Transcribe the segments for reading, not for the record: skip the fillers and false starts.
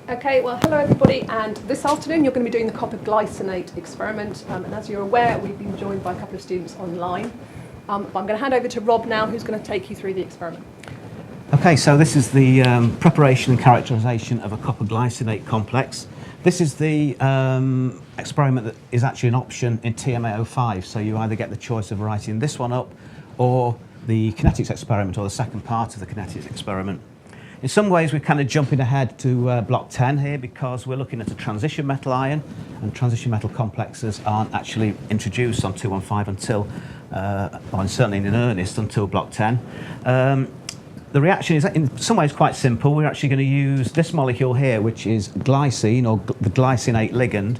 Okay, well, hello everybody, and this afternoon you're going to be doing the copper-glycinate experiment, and as you're aware, we've been joined by a couple of students online. But I'm going to hand over to Rob now, who's going to take you through the experiment. Okay, so this is the preparation and characterisation of a copper-glycinate complex. This is the experiment that is actually an option in TMA05, so you either get the choice of writing this one up or the kinetics experiment, or the second part of the kinetics experiment. In some ways we're kind of jumping ahead to block 10 here, because we're looking at a transition metal ion, and transition metal complexes aren't actually introduced on 215 until, or certainly in earnest, until block 10. The reaction is in some ways quite simple. We're actually going to use this molecule here, which is glycine, or the glycinate ligand.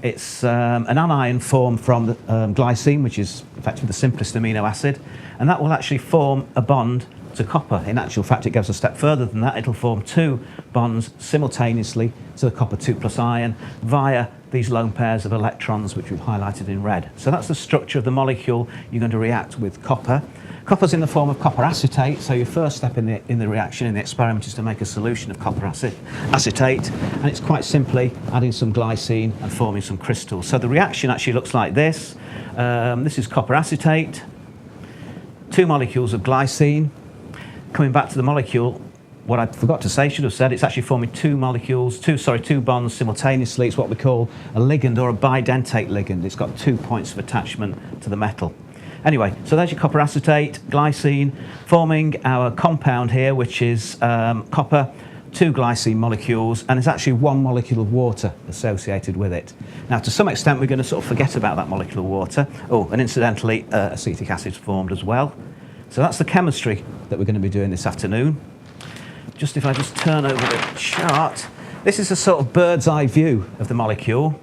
It's an anion formed from the, glycine, which is effectively the simplest amino acid, and that will actually form a bond to copper. In actual fact, it goes a step further than that. It'll form two bonds simultaneously to the copper 2+ ion via these lone pairs of electrons, which we've highlighted in red. So that's the structure of the molecule you're going to react with copper. Copper's in the form of copper acetate, so your first step in the reaction, in the experiment, is to make a solution of copper acetate, and it's quite simply adding some glycine and forming some crystals. So the reaction actually looks like this. This is copper acetate, two molecules of glycine. Coming back to the molecule, what I forgot to say, should have said, it's actually forming two bonds simultaneously. It's what we call a ligand, or a bidentate ligand. It's got 2 points of attachment to the metal. Anyway, so there's your copper acetate, glycine, forming our compound here, which is copper, two glycine molecules, and there's actually one molecule of water associated with it. Now, to some extent, we're going to sort of forget about that molecule of water. Oh, and incidentally, acetic acid is formed as well. So that's the chemistry that we're going to be doing this afternoon. Just if I just turn over the chart, this is a sort of bird's eye view of the molecule.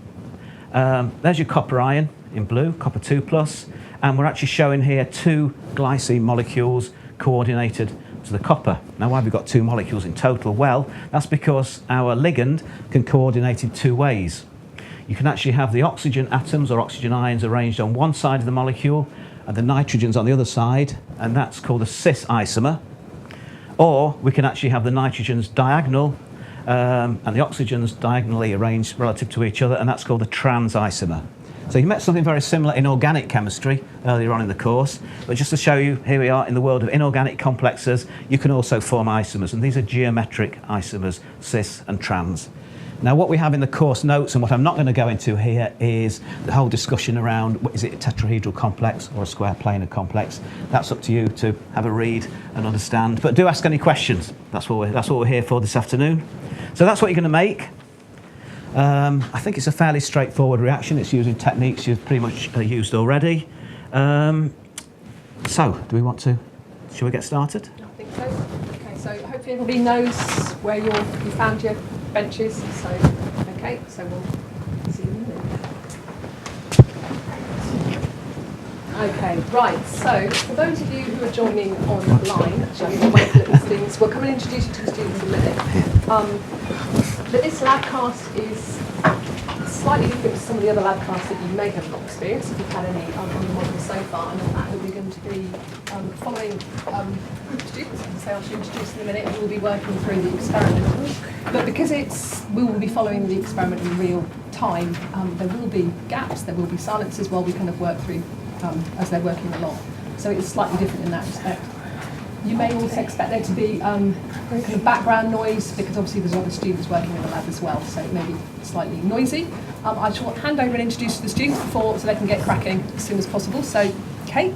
There's your copper ion in blue, copper 2+, and we're actually showing here two glycine molecules coordinated to the copper. Now, why have we got two molecules in total? Well, that's because our ligand can coordinate in two ways. You can actually have the oxygen atoms or oxygen ions arranged on one side of the molecule and the nitrogens on the other side, and that's called a cis isomer. Or we can actually have the nitrogens diagonal and the oxygens diagonally arranged relative to each other, and that's called a trans isomer. So you met something very similar in organic chemistry earlier on in the course, but just to show you, here we are in the world of inorganic complexes. You can also form isomers, and these are geometric isomers, cis and trans. Now, what we have in the course notes, and what I'm not going to go into here, is the whole discussion around, is it a tetrahedral complex or a square planar complex? That's up to you to have a read and understand. But do ask any questions. That's what we're here for this afternoon. So that's what you're going to make. I think it's a fairly straightforward reaction. It's using techniques you've pretty much used already. So, do we want to? Shall we get started? I think so. Okay, so hopefully everybody knows where you found your benches. So, okay, so we'll see you in a minute. Okay, right. So, for those of you who are joining online, actually, we'll wait for the students. We'll come and introduce you to the students in a minute. But this labcast is slightly different to some of the other labcasts that you may have not experienced if you've had any on the module so far, and that we're going to be following group of students, as I shall introduce in a minute, who will be working through the experiment. But because we will be following the experiment in real time, there will be gaps, there will be silences while we kind of work through as they're working along. So it's slightly different in that respect. You may also expect there to be kind of background noise, because obviously there's other students working in the lab as well, so it may be slightly noisy. I shall hand over and introduce the students so they can get cracking as soon as possible. So, Kate.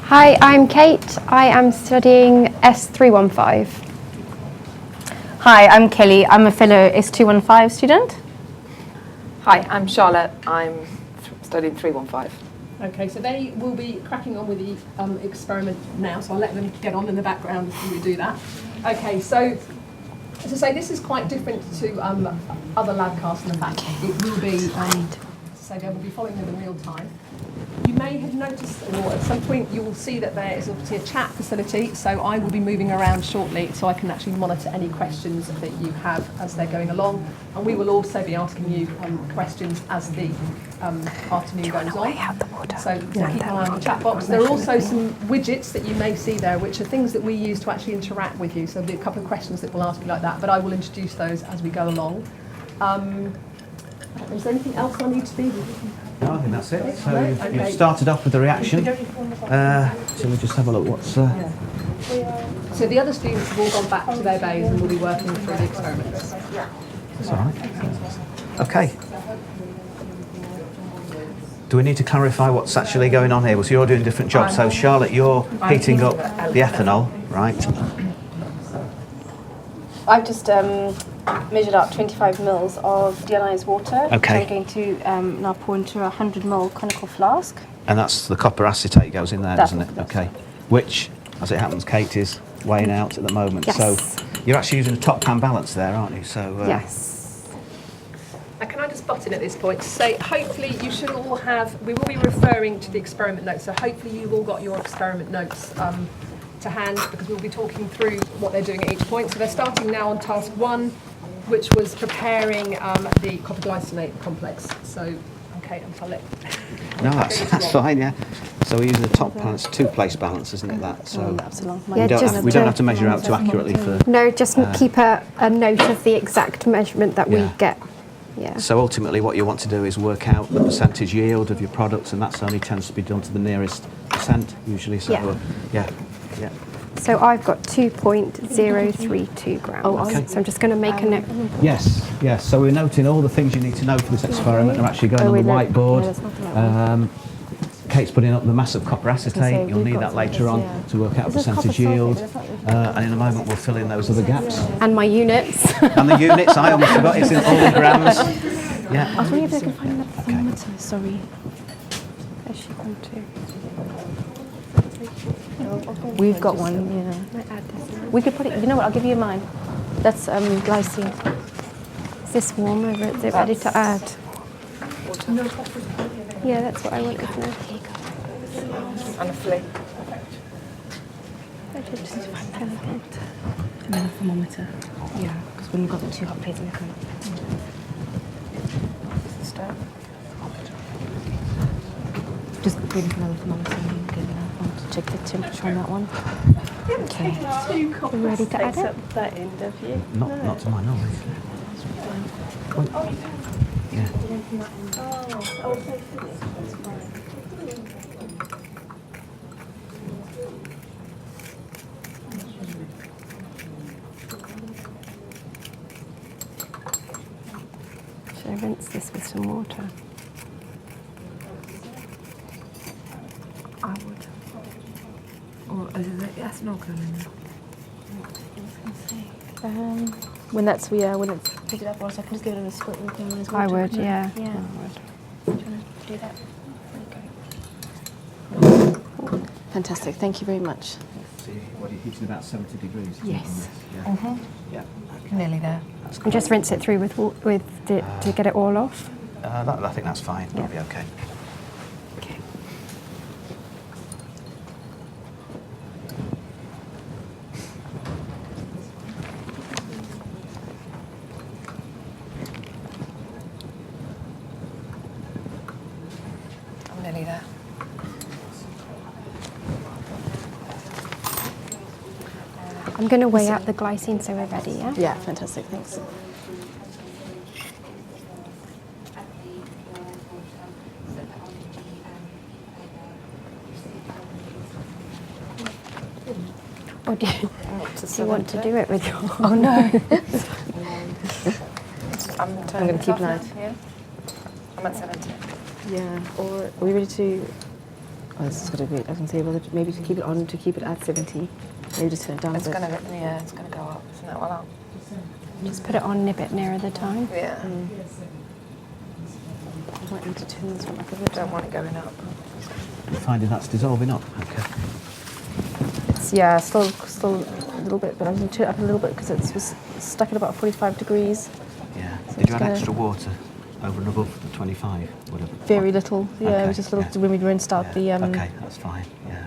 Hi, I'm Kate. I am studying S315. Hi, I'm Kelly. I'm a fellow S215 student. Hi, I'm Charlotte. I'm studying 315. Okay, so they will be cracking on with the experiment now, so I'll let them get on in the background as we do that. Okay, so as I say, this is quite different to other labcasts in the fact it will be so they will be following them in real time. You may have noticed, or at some point you will see that there is obviously a chat facility, so I will be moving around shortly so I can actually monitor any questions that you have as they're going along. And we will also be asking you questions as the afternoon goes on. So keep an eye on the chat box. There are also some widgets that you may see there, which are things that we use to actually interact with you. So there'll be a couple of questions that we'll ask you like that, but I will introduce those as we go along. Is there anything else I need to be? No, I think that's it. So Okay. you've started off with the reaction. So we just have a look. What's So the other students have all gone back to their bays and will be working through the experiments. That's all right. Okay. Do we need to clarify what's actually going on here? So you're doing different jobs. So Charlotte, you're heating up the ethanol, right? I've just measured out 25 mils of deionized water. Okay. I'm going to now pour into a 100 ml conical flask. And that's the copper acetate goes in there, That's doesn't it? it. Okay. Which, as it happens, Kate is weighing out at the moment. Yes. So you're actually using a top pan balance there, aren't you? So Yes. And can I just butt in at this point to say, hopefully you should all have, we will be referring to the experiment notes, so hopefully you've all got your experiment notes to hand, because we'll be talking through what they're doing at each point. So they're starting now on task 1, which was preparing the copper-glycinate complex. So, okay, I'll let... No, that's fine, yeah. So we use the top pan, it's two-place balance, isn't it, that? So Yeah, we don't have to measure out too accurately for... No, just keep a note of the exact measurement that we Yeah. get. Yeah. So ultimately what you want to do is work out the percentage yield of your products, and that's only tends to be done to the nearest percent, usually. So, Yeah. yeah. So I've got 2.032 grams. Okay. So I'm just going to make a note. Yes, yes. So we're noting all the things you need to know for this experiment are actually going on the whiteboard. Kate's putting up the mass of copper acetate. You'll need that later on to work out percentage yield. And in a moment we'll fill in those other gaps. And my units. And the units, I almost forgot, it's in all in grams. Yeah. I was wondering if I could find the thermometer, sorry. There's she gone too. We've got one, yeah. Might add this now. We could put it, you know what, I'll give you mine. That's glycine. Is this warm over? Is it ready to add? Yeah, that's what I wanted to know. And a flea. And then a thermometer. Yeah, because when we've got the 2 hot plates in the front. Just bring another thermometer and get that one to check the temperature on that one. Okay. Ready to add it? That end of you. Not to my knowledge. Yeah. Should I rinse this with some water? I would. Or is it ethanol going in there? When that's when it's picked it up, or so I can just give it a split with them as well. I would, yeah. Yeah. I would. Do you want to do that? Okay. Fantastic. Thank you very much. See, what are you heating about 70 degrees? Yes. Yeah. Yeah. Nearly there. That's And cool. just rinse it through to get it all off. I think that's fine. That'll be okay. Okay. I'm nearly there. I'm going to weigh out the glycine so we're ready, yeah? Yeah, fantastic. Thanks. Or do you want to do it with your... Oh no. I'm gonna keep an eye. Yeah. I'm at 70. Yeah. Or are we ready to? Oh, this is gonna be. I can say whether maybe to keep it on to keep it at 70. Maybe just turn it down a It's bit. it's gonna go up. Isn't that well? Just put it on a bit nearer the time. Yeah. I might need to turn this one up a bit. Don't want it going up. You're finding that's dissolving up. Okay. It's still a little bit, but I'm going to turn it up a little bit because it was stuck at about 45 degrees. Yeah. So Did you it's add gonna- extra water? over and above the 25, whatever. Very little. Yeah, Okay, it was just a little yeah. when we rinsed out the. Okay, that's fine. Yeah,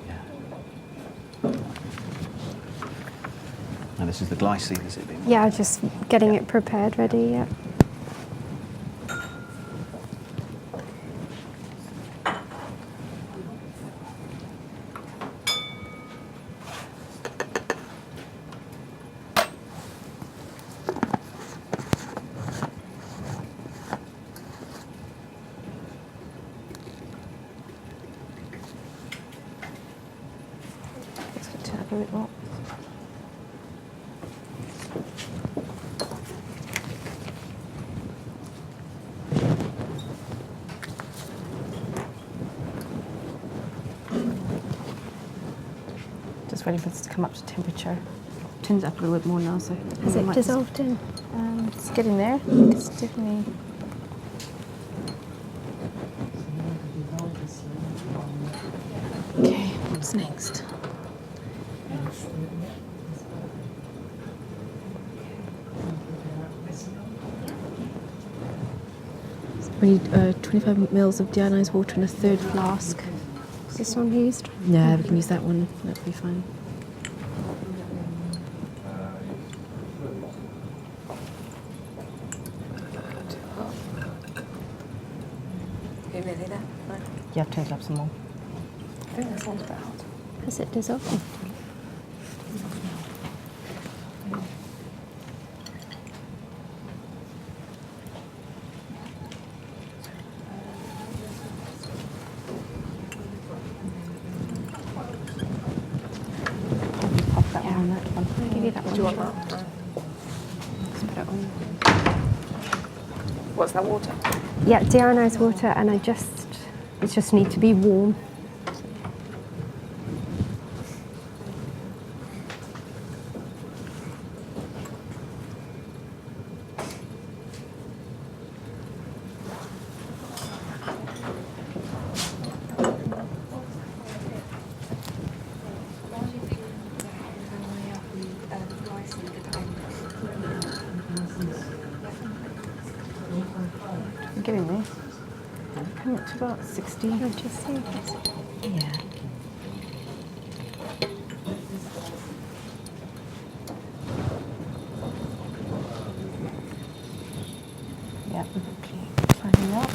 yeah. And this is the glycine, is it? Being Yeah, just getting it prepared, ready. Yeah. It's going to turn up a bit more. Just waiting for this to come up to temperature. Turns up a little bit more now, so Has it dissolved in? It's getting there. I think it's definitely. Okay, what's next? We need 25 mils of deionized water in a third flask. Is this one used? Yeah, we can use that one. That'll be fine. Are you nearly there? No. Yeah, I've turned it up some more. I think this one's a bit hot. Has it dissolved? Pop that one on that one. I'll give you that one. Do you want that? No. Let's put it on. What's that water? Yeah, deionized water, and it just need to be warm. I'm getting there. Coming up to about 60. I'll just see this. Yeah. Yeah, okay. Finding out.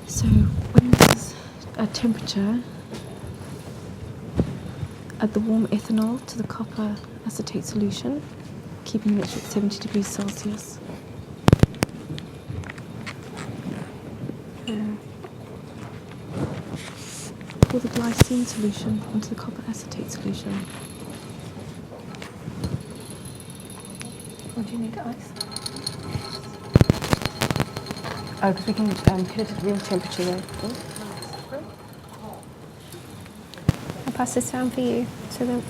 So when this is at temperature, add the warm ethanol to the copper acetate solution, keeping it at 70 degrees Celsius. Pour the glycine solution onto the copper acetate solution. What do you need, ice? Oh, because we can hit it at room temperature there. I'll pass this down for you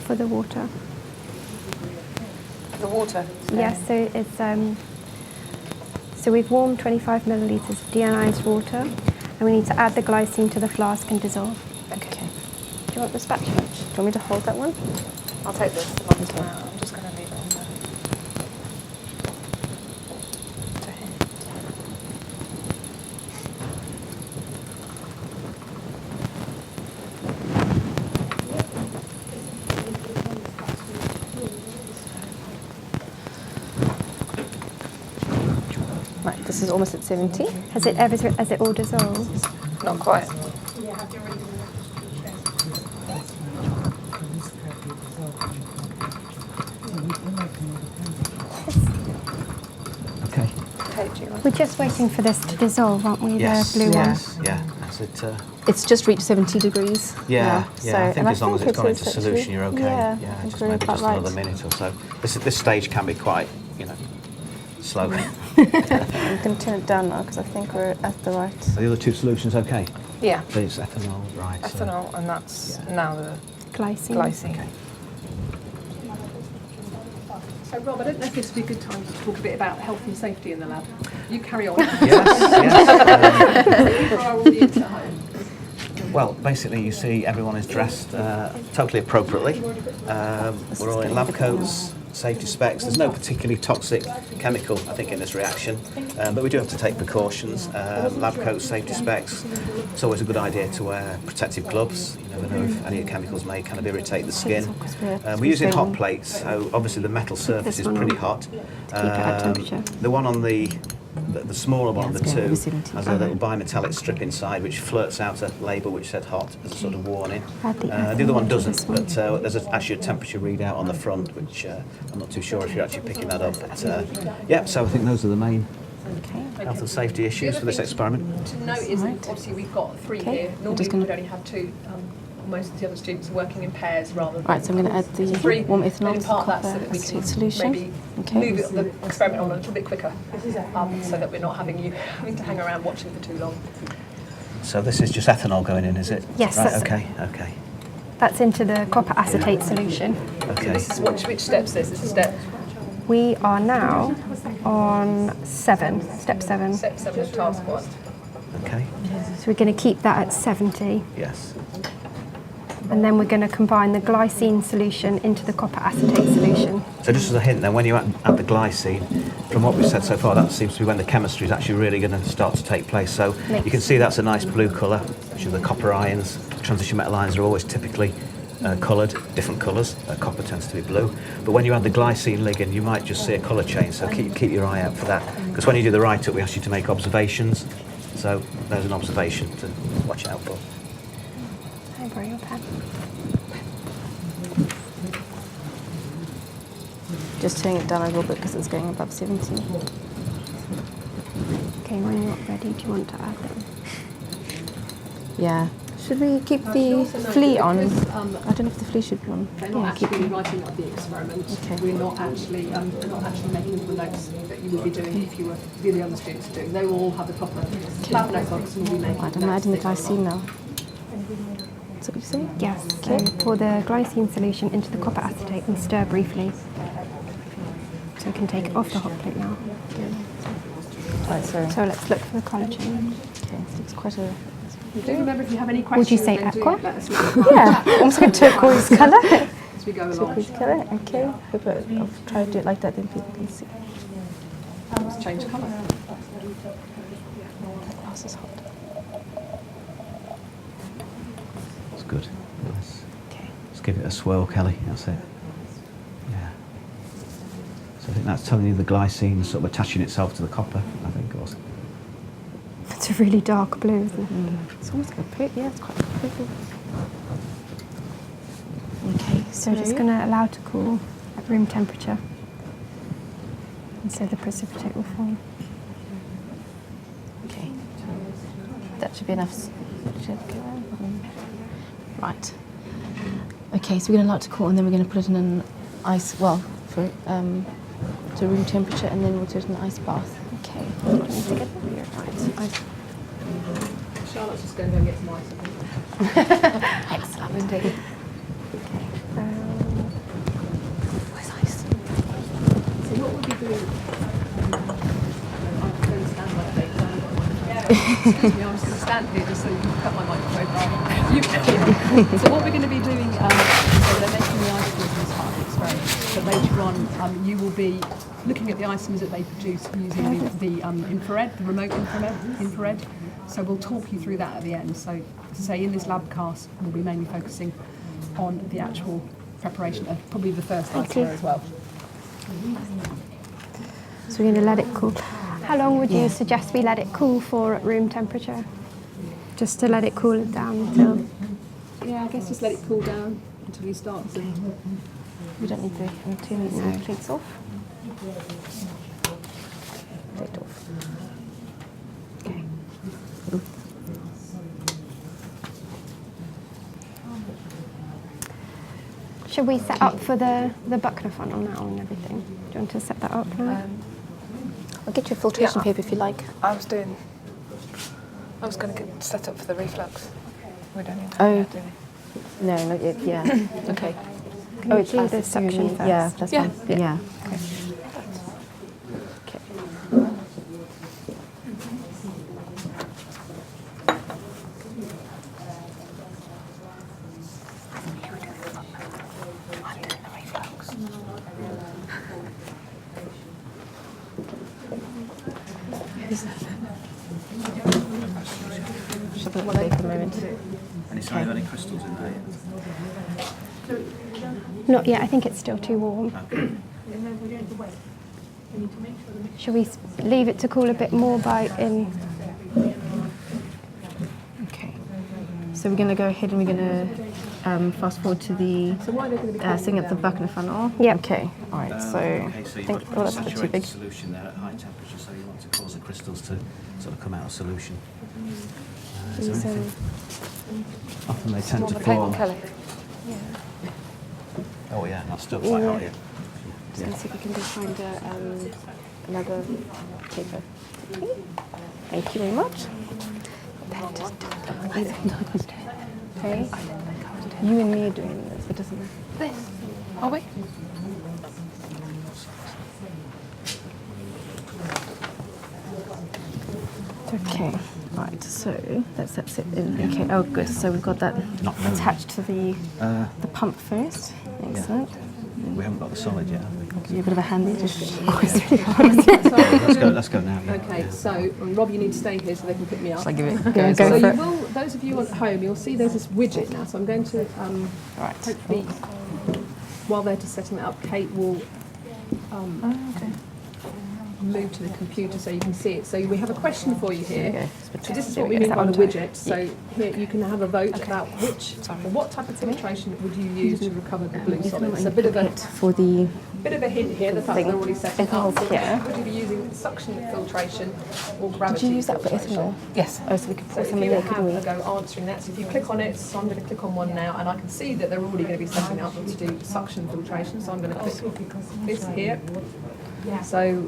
for the water. The water? Yes, so it's so we've warmed 25 millilitres of deionized water, and we need to add the glycine to the flask and dissolve. Okay. Do you want the spatula? Do you want me to hold that one? I'll take this one tomorrow. I'm just going to leave it on there. To him. Right, this is almost at 70. Has it all dissolved? Not quite. Okay. Okay, do you want? We're just waiting for this to dissolve, aren't we? Yes. The blue one. Yes. Yeah. That's it. It's just reached 70 degrees. Yeah, now, yeah. I think and as long as it's gone is into solution, actually. you're okay. Yeah, I just agree, maybe quite just right. another minute or so. This stage can be quite, slow. I'm going to turn it down now because I think we're at the right. Are the other two solutions okay? Yeah. There's ethanol, right? so- Ethanol, and that's now the Glycine. glycine. Okay. So Rob, I don't know if this would be a good time to talk a bit about health and safety in the lab. You carry on. Yes. For our audience at home. Well, basically, you see everyone is dressed totally appropriately. We're all in lab coats, safety specs. There's no particularly toxic chemical, I think, in this reaction, but we do have to take precautions. Lab coat safety specs. It's always a good idea to wear protective gloves. You never know if any chemicals may kind of irritate the skin. We're using hot plates, so obviously the metal surface is pretty hot. To keep it at temperature. The one on the smaller one of the it's going two over 70. has a little bimetallic strip inside which flirts out a label which said hot as a sort of warning. The other one doesn't, but there's actually a temperature readout on the front which I'm not too sure if you're actually picking that up. But yeah, so I think those are the main health and safety issues for this experiment. To note is that obviously we've got 3 here. Normally we would only have 2. Most of the other students are working in pairs rather than... Right, so I'm going to add the 3. warm ethanol to the Part that copper so that we acetate can solution. maybe move the experiment on a little bit quicker, so that we're not having to hang around watching for too long. So this is just ethanol going in, is it? Yes, Right, that's okay. That's into the copper acetate solution. Okay. This is which step's this? This is step We are now on 7, step 7. step 7 of task 1. Okay. So we're going to keep that at 70. Yes. And then we're going to combine the glycine solution into the copper acetate solution. So just as a hint then, when you add the glycine, from what we've said so far, that seems to be when the chemistry is actually really going to start to take place. So you can see that's a nice blue colour, which are the copper ions. Transition metal ions are always typically coloured, different colours. Copper tends to be blue. But when you add the glycine ligand, you might just see a colour change, so keep your eye out for that. Because when you do the write-up, we ask you to make observations. So there's an observation to watch out for. Can I borrow your pen? Just turning it down a little bit because it's going above 70. Okay, when you're ready, do you want to add them? Yeah. Should we keep the flea on? I don't know if the flea should be on. They're not actually writing up the experiment. Okay. We're not actually making the notes that you would be doing if you were the other students are doing. They will all have the proper lab notebooks and we'll be making Right, I'm notes. adding the glycine now. Is that what you say? Yes. So pour the glycine solution into the copper acetate and stir briefly. So we can take it off the hot plate now. Right, sorry. So let's look for the collagen. Okay, so it's quite a... Do remember if you have any Would you questions, say then do aqua? let us know. Yeah, almost like a turquoise colour. As we go along. Turquoise colour, okay. Hope I'll try to do it like that, then people can see. Let's change colour. That glass is hot. That's good. Nice. Okay. Just give it a swirl, Kelly. That's it. Yeah. So I think that's telling you the glycine sort of attaching itself to the copper, I think. Or It's a really dark blue, isn't it? It's almost like a purple, yeah, it's quite purple. Okay, So just going to allow to cool at room temperature. And so the precipitate will form. Okay. That should be enough. Right. Okay, so we're going to allow it to cool and then we're going to put it in an ice, well, for to room temperature, and then we'll do it in an ice bath. Okay. Right. Charlotte's just going to go and get some ice, I think. Excellent. Indeed. Where's ice? So what we'll be doing, I'm going to stand by the plate, so I've got my excuse me, I'm just going to stand here just so you can cut my microphone rather. So what we're going to be doing, so they're making the isomers as part of the experiment, but later on you will be looking at the isomers that they produce using the infrared, the remote infrared. So we'll talk you through that at the end. So to say in this lab cast, we'll be mainly focusing on the actual preparation of probably the first isomer as well. So we're going to let it cool. How long would you suggest we let it cool for at room temperature? Just to let it cool it down until... Yeah, I guess just let it cool down until you start to... We don't need the plates off. Plate off. Okay. Should we set up for the Buckner funnel now and everything? Do you want to set that up now? I'll get you a filtration paper if you like. I was going to get set up for the reflux. We don't need to Oh. do that, do we? No, not yet. Yeah. Okay. Can you do the suction first? Yeah, that's Yeah. fine. Yeah. Okay. shut the bake for a moment. And it's only got any crystals in there? Not yet. I think it's still too warm. Okay. Shall we leave it to cool a bit more in? Okay. So we're going to go ahead and we're going to fast forward to the setting up the bucket funnel. Yeah. Okay. All right. So Okay, so I you've think got that's a bit too big. solution there at high temperature, so you want to cause the crystals to sort of come out of solution. Is there anything? Often they tend to form. Oh yeah, that's still quite hot, yeah. Just going to see if we can just find another paper. Thank you very much. Okay. You and me are doing this. It doesn't. This. Are we? Okay. Right. So that's it in. Okay. Oh, good. So we've got that Not moving. attached to the pump first. Excellent. We haven't got the solid yet, have we? I'll give you a bit of a hand there. Let's go now. Yeah. Okay, so Rob, you need to stay here so they can pick me up. Give it. So Go you for it. will, those of you at home, you'll see there's this widget now. So I'm going to Right. hopefully, while they're just setting it up, Kate will move to the computer so you can see it. So we have a question for you here. So this is what we mean by the widget. So here you can have a vote about what type of filtration would you use to recover the blue solid. It's a bit of a For the hint here. The fact that they're already setting up. ethanol's here. Would you be using suction filtration or gravity? Did you use that for filtration? ethanol? Yes. Oh, so we could So pour if some in you there, have couldn't we? a go answering that, so if you click on it, so I'm going to click on one now, and I can see that they're already going to be setting up to do suction filtration, so I'm going to click this here. So,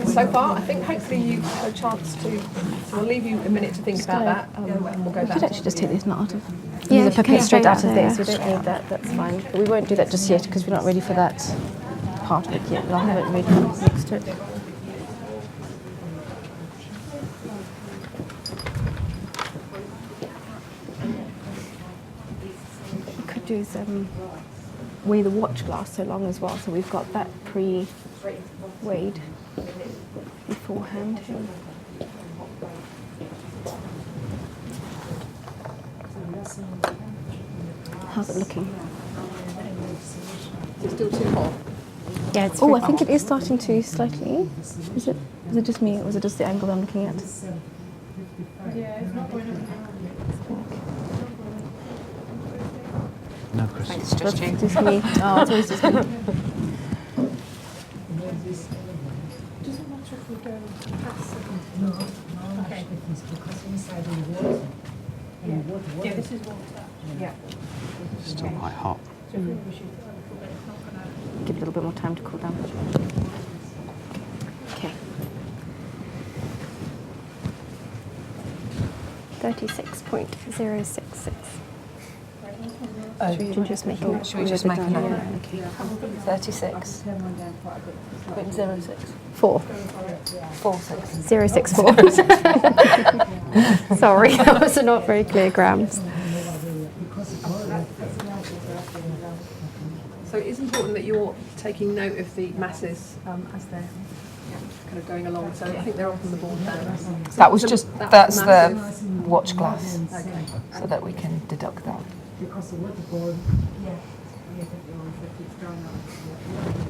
so far, I think hopefully you've had a chance to, so I'll leave you a minute to think about that, and we'll go We back. could actually just take this nut out of. Yeah, Use a you can pipette straight throw out of that there, there. so we don't need that. That's fine. But we won't do that just yet because we're not ready for that part of it yet. We'll have it ready next to it. We could do some weigh the watch glass so long as well. So we've got that pre-weighed beforehand. How's it looking? It's still too hot. Yeah, it's Oh, I very think it is starting to slightly. Is it just me, or is it just the angle I'm looking at? No crystals. It's just you. Just me. Oh, it's always just me. Yeah, this is water. Yeah. It's still quite hot. Give it a little bit more time to cool down. Okay. 36.066. Should we just make it? Should we just make a note? Yeah, okay. 36.06. 4. 46. 064. Sorry, that was not very clear grams. So it is important that you're taking note of the masses as they're kind of going along. So I think they're up on the board there. So That was just, that's the massive. watch glass, Okay. so that we can deduct that.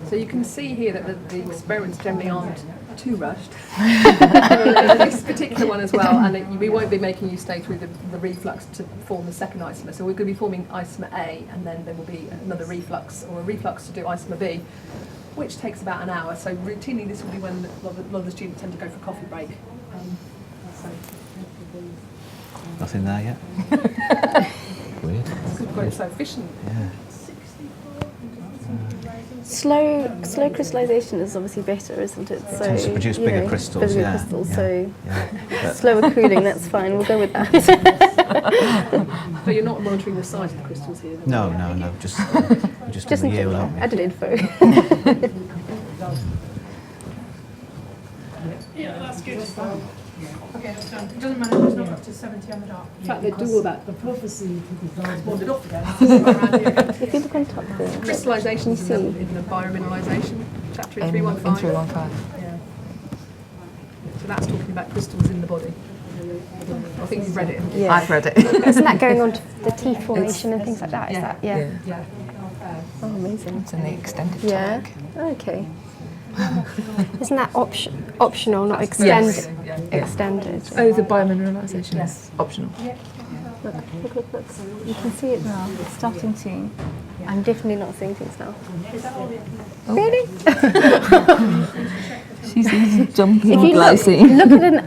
So you can see here that the experiments generally aren't too rushed. This particular one as well, and we won't be making you stay through the reflux to form the second isomer. So we're going to be forming isomer A, and then there will be another reflux, or a reflux to do isomer B, which takes about an hour. So routinely this will be when a lot of the students tend to go for coffee break. Nothing there yet? Weird. We've got it so efficient. Yeah. Slow crystallization is obviously better, isn't it? So tends to produce you bigger know, crystals, Bigger yeah, crystals. yeah, So Yeah. slower cooling, that's fine. We'll go with that. But you're not monitoring the size of the crystals here. No, just Just in in the yield, case, aren't we? added info. Yeah, that's good. Okay, that's done. It doesn't matter, it's not up to 70 on the dot. In fact, they do all that. The prophecy to design. Bonded off together. If you look on top there, Crystallization is in the biomineralization, chapter in 315. In 315. Yeah. So that's talking about crystals in the body. I think you've read it. Yeah. I've read it. Isn't that going on to the teeth formation and things like that? Is that, yeah. Yeah. Oh, amazing. It's in the extended Yeah. tag. Okay. Isn't that optional, not extended? Yeah. Extended. Oh, the biomineralisation is optional. Look. You can see it now. It's starting to. I'm definitely not seeing things now. Really? She's jumping If you glycine.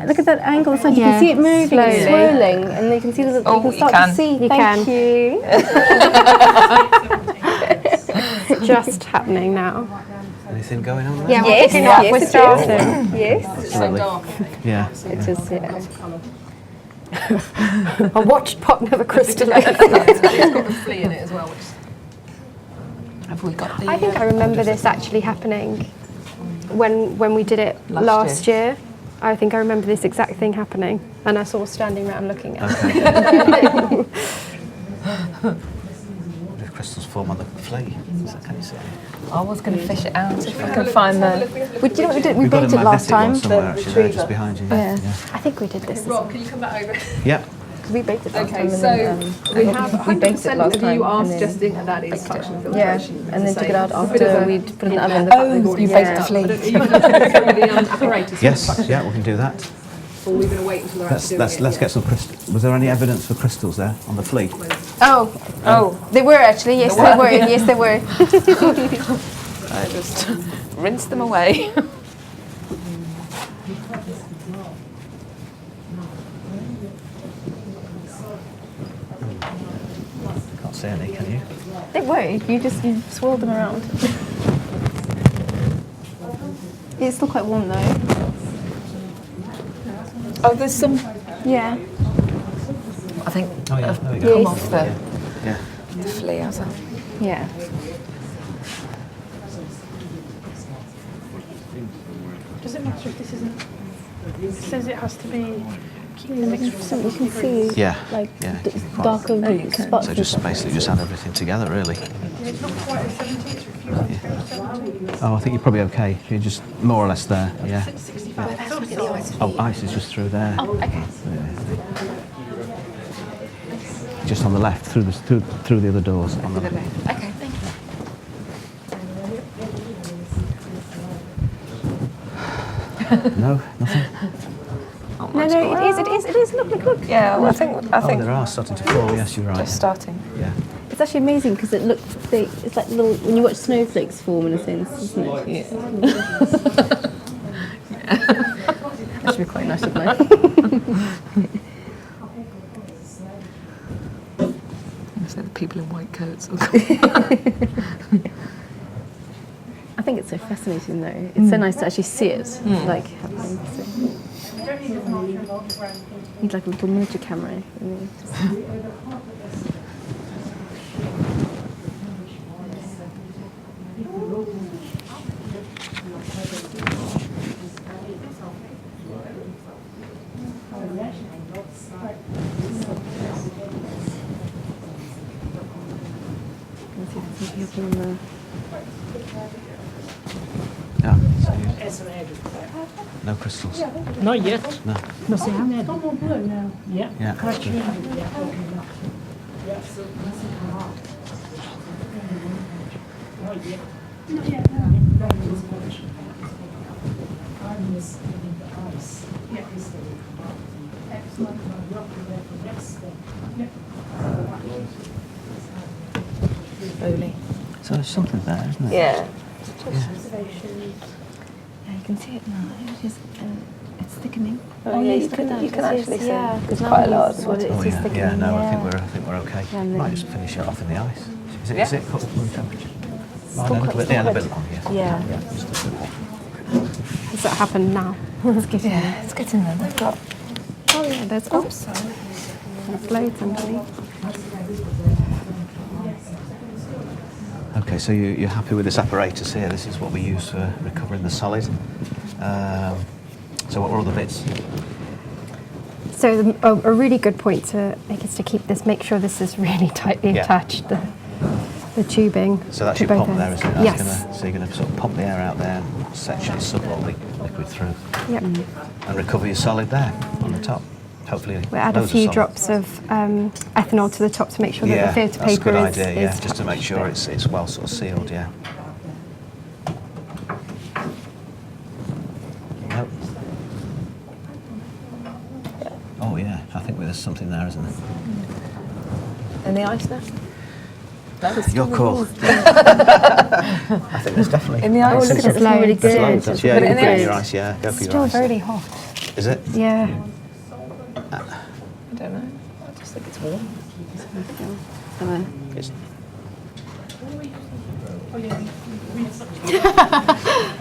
look at that angle side, you can see it moving, slowly. swirling, and you can see that Oh, you can you start can. to see. You Thank you. Just happening now. Anything going on there? Yeah, Yes, we're picking up. yes, We're it is. starting. Yes. Slowly. Yeah. It is, yeah. A watched pot never crystallized. It's got the flea in it as well, which Have we got the? I think I remember this actually happening when we did it last year. I think I remember this exact thing happening, and I saw standing around looking at it. The crystals form on the flea. Can you see? I was going to fish it out if I can find the. Do you know what we did? We We've got baked a it last magnetic one time. somewhere actually there, just behind you. Yeah. I think we did this. Rob, can you come back over? Yep. We baked it last Okay, time. so we have we baked it 100% last of time. you are and then- suggesting that that is suction Yeah, filtration. and then took it out It's a bit of after a- we'd put it in the oven. Oh, you baked the flea. Are you going to go with the apparatus? for Yes. suction? Yeah, we can do that. Or are we going to wait until they're actually doing it? Let's get some crystals. Was there any evidence for crystals there on the flea? Oh, they were actually. Yes, they were. Yes, they were. I just rinse them away. Can't see any, can you? They were. You swirled them around. It's still quite warm though. Oh, there's some. Yeah. I think Oh yeah, I've there we go. come off the Yeah. flea. How's that? Yeah. Does it matter if this isn't? It says it has to be. You can see Yeah. like Yeah. d- you can quite- darker spots. So just basically just add everything together, really. It's not quite a 70, it's refusing to go to 70. Oh, I think you're probably okay. You're just more or less there. Yeah. 65. It's only Oh, ice is just through there. Oh, okay. Just on the left, through the other doors. On the left. Okay, thank you. No, nothing. No, it is. Look. Yeah, well, I think Oh, there are starting to fall. Yes, you're right. just starting. Yeah. It's actually amazing because it looks. It's like little when you watch snowflakes form in a sense, isn't it? Yeah. That should be quite nice, shouldn't it? So the people in white coats. I think it's so fascinating though. It's so nice to actually see it like happening. So. You don't need a smartphone or anything. Need like a little miniature camera. Yeah. No crystals. Not yet. No. No, see, I'm not. Come on, blue now. Yeah. Yeah. Correct you. Yeah, okay, no. Not yet, no. Slowly. So there's something there, isn't there? Yeah. Yeah, you can see it now. It's thickening. Oh, yeah, you can actually see. There's quite a lot of what it Oh is yeah. thickening. Yeah. No, I think we're okay. Yeah, and Might then- just finish it off in the ice. Is it? Yeah. Is it cold room temperature? Oh, no, a little bit. Yeah, a bit long. Yes. Yeah. Just a bit long. Does that happen now? It's getting Yeah, it's getting there. They've got. Oh yeah, there's there's blades underneath. Okay, so you're happy with this apparatus here? This is what we use for recovering the solid. So what were all the bits? So a really good point to make is to make sure this is really tightly Yeah. attached, the tubing. So that's to your both pump there, ends. isn't it? That's Yes. so you're going to sort of pump the air out there and section suck all the liquid through Yep. and recover your solid there on the top. hopefully We'll add a loads of few solid. drops of ethanol to the top to make sure that the filter that's a paper good is, idea, yeah, is just to make sure it's well sort of sealed, yeah. Nope. Oh yeah, I think there's something there, isn't there? And the ice there? Your call. I think there's definitely. In the ice? Oh, look at it, that's really There's good. loads. That's- Yeah, Put you it can in put it in the your ice. ice, yeah. Go for your Still ice. very hot. Is it? Yeah. I don't know. I just think it's warm. It's,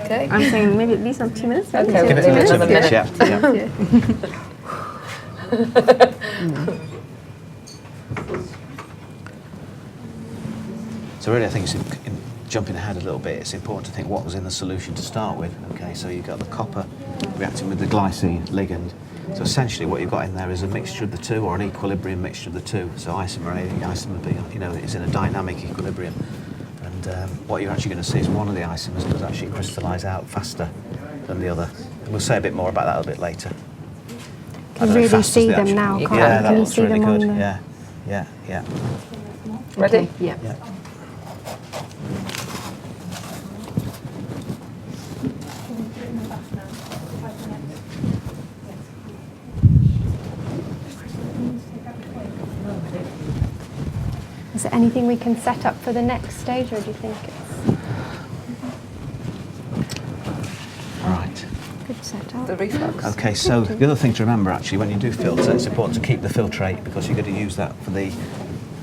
Okay. I'm saying maybe at least on 2 minutes. maybe Okay, two- give it two a 2 minutes. minutes, yeah. So really, I think it's jumping ahead a little bit. It's important to think what was in the solution to start with. Okay, so you've got the copper reacting with the glycine ligand. So essentially, what you've got in there is a mixture of the two, or an equilibrium mixture of the two. So isomer A, isomer B, is in a dynamic equilibrium. And what you're actually going to see is one of the isomers does actually crystallise out faster than the other. And we'll say a bit more about that a bit later. I Can don't know, really fast as see the them actual- now, can't Yeah, you? that Can you looks see really them on good. the- Yeah. Ready? Okay, yeah. Yeah. Is there anything we can set up for the next stage, or do you think it's Right. good setup? The reflux. Okay, so the other thing to remember actually, when you do filter, it's important to keep the filtrate because you're going to use that for the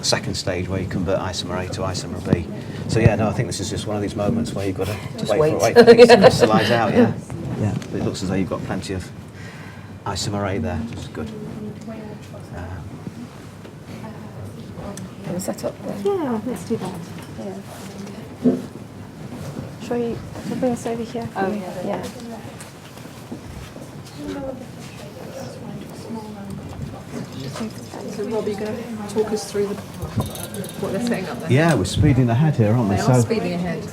second stage where you convert isomer A to isomer B. So yeah, no, I think this is just one of these moments where you've got to Just wait wait. for things to crystallise out, yeah. Yeah, but it looks as though you've got plenty of isomer A there, which is good. Can we set up then? Yeah, let's do that. Yeah. Shall we bring this over here? Oh, yeah. Yeah. So Rob, are you going to talk us through what they're setting up there? Yeah, we're speeding ahead here, aren't we? They are speeding ahead.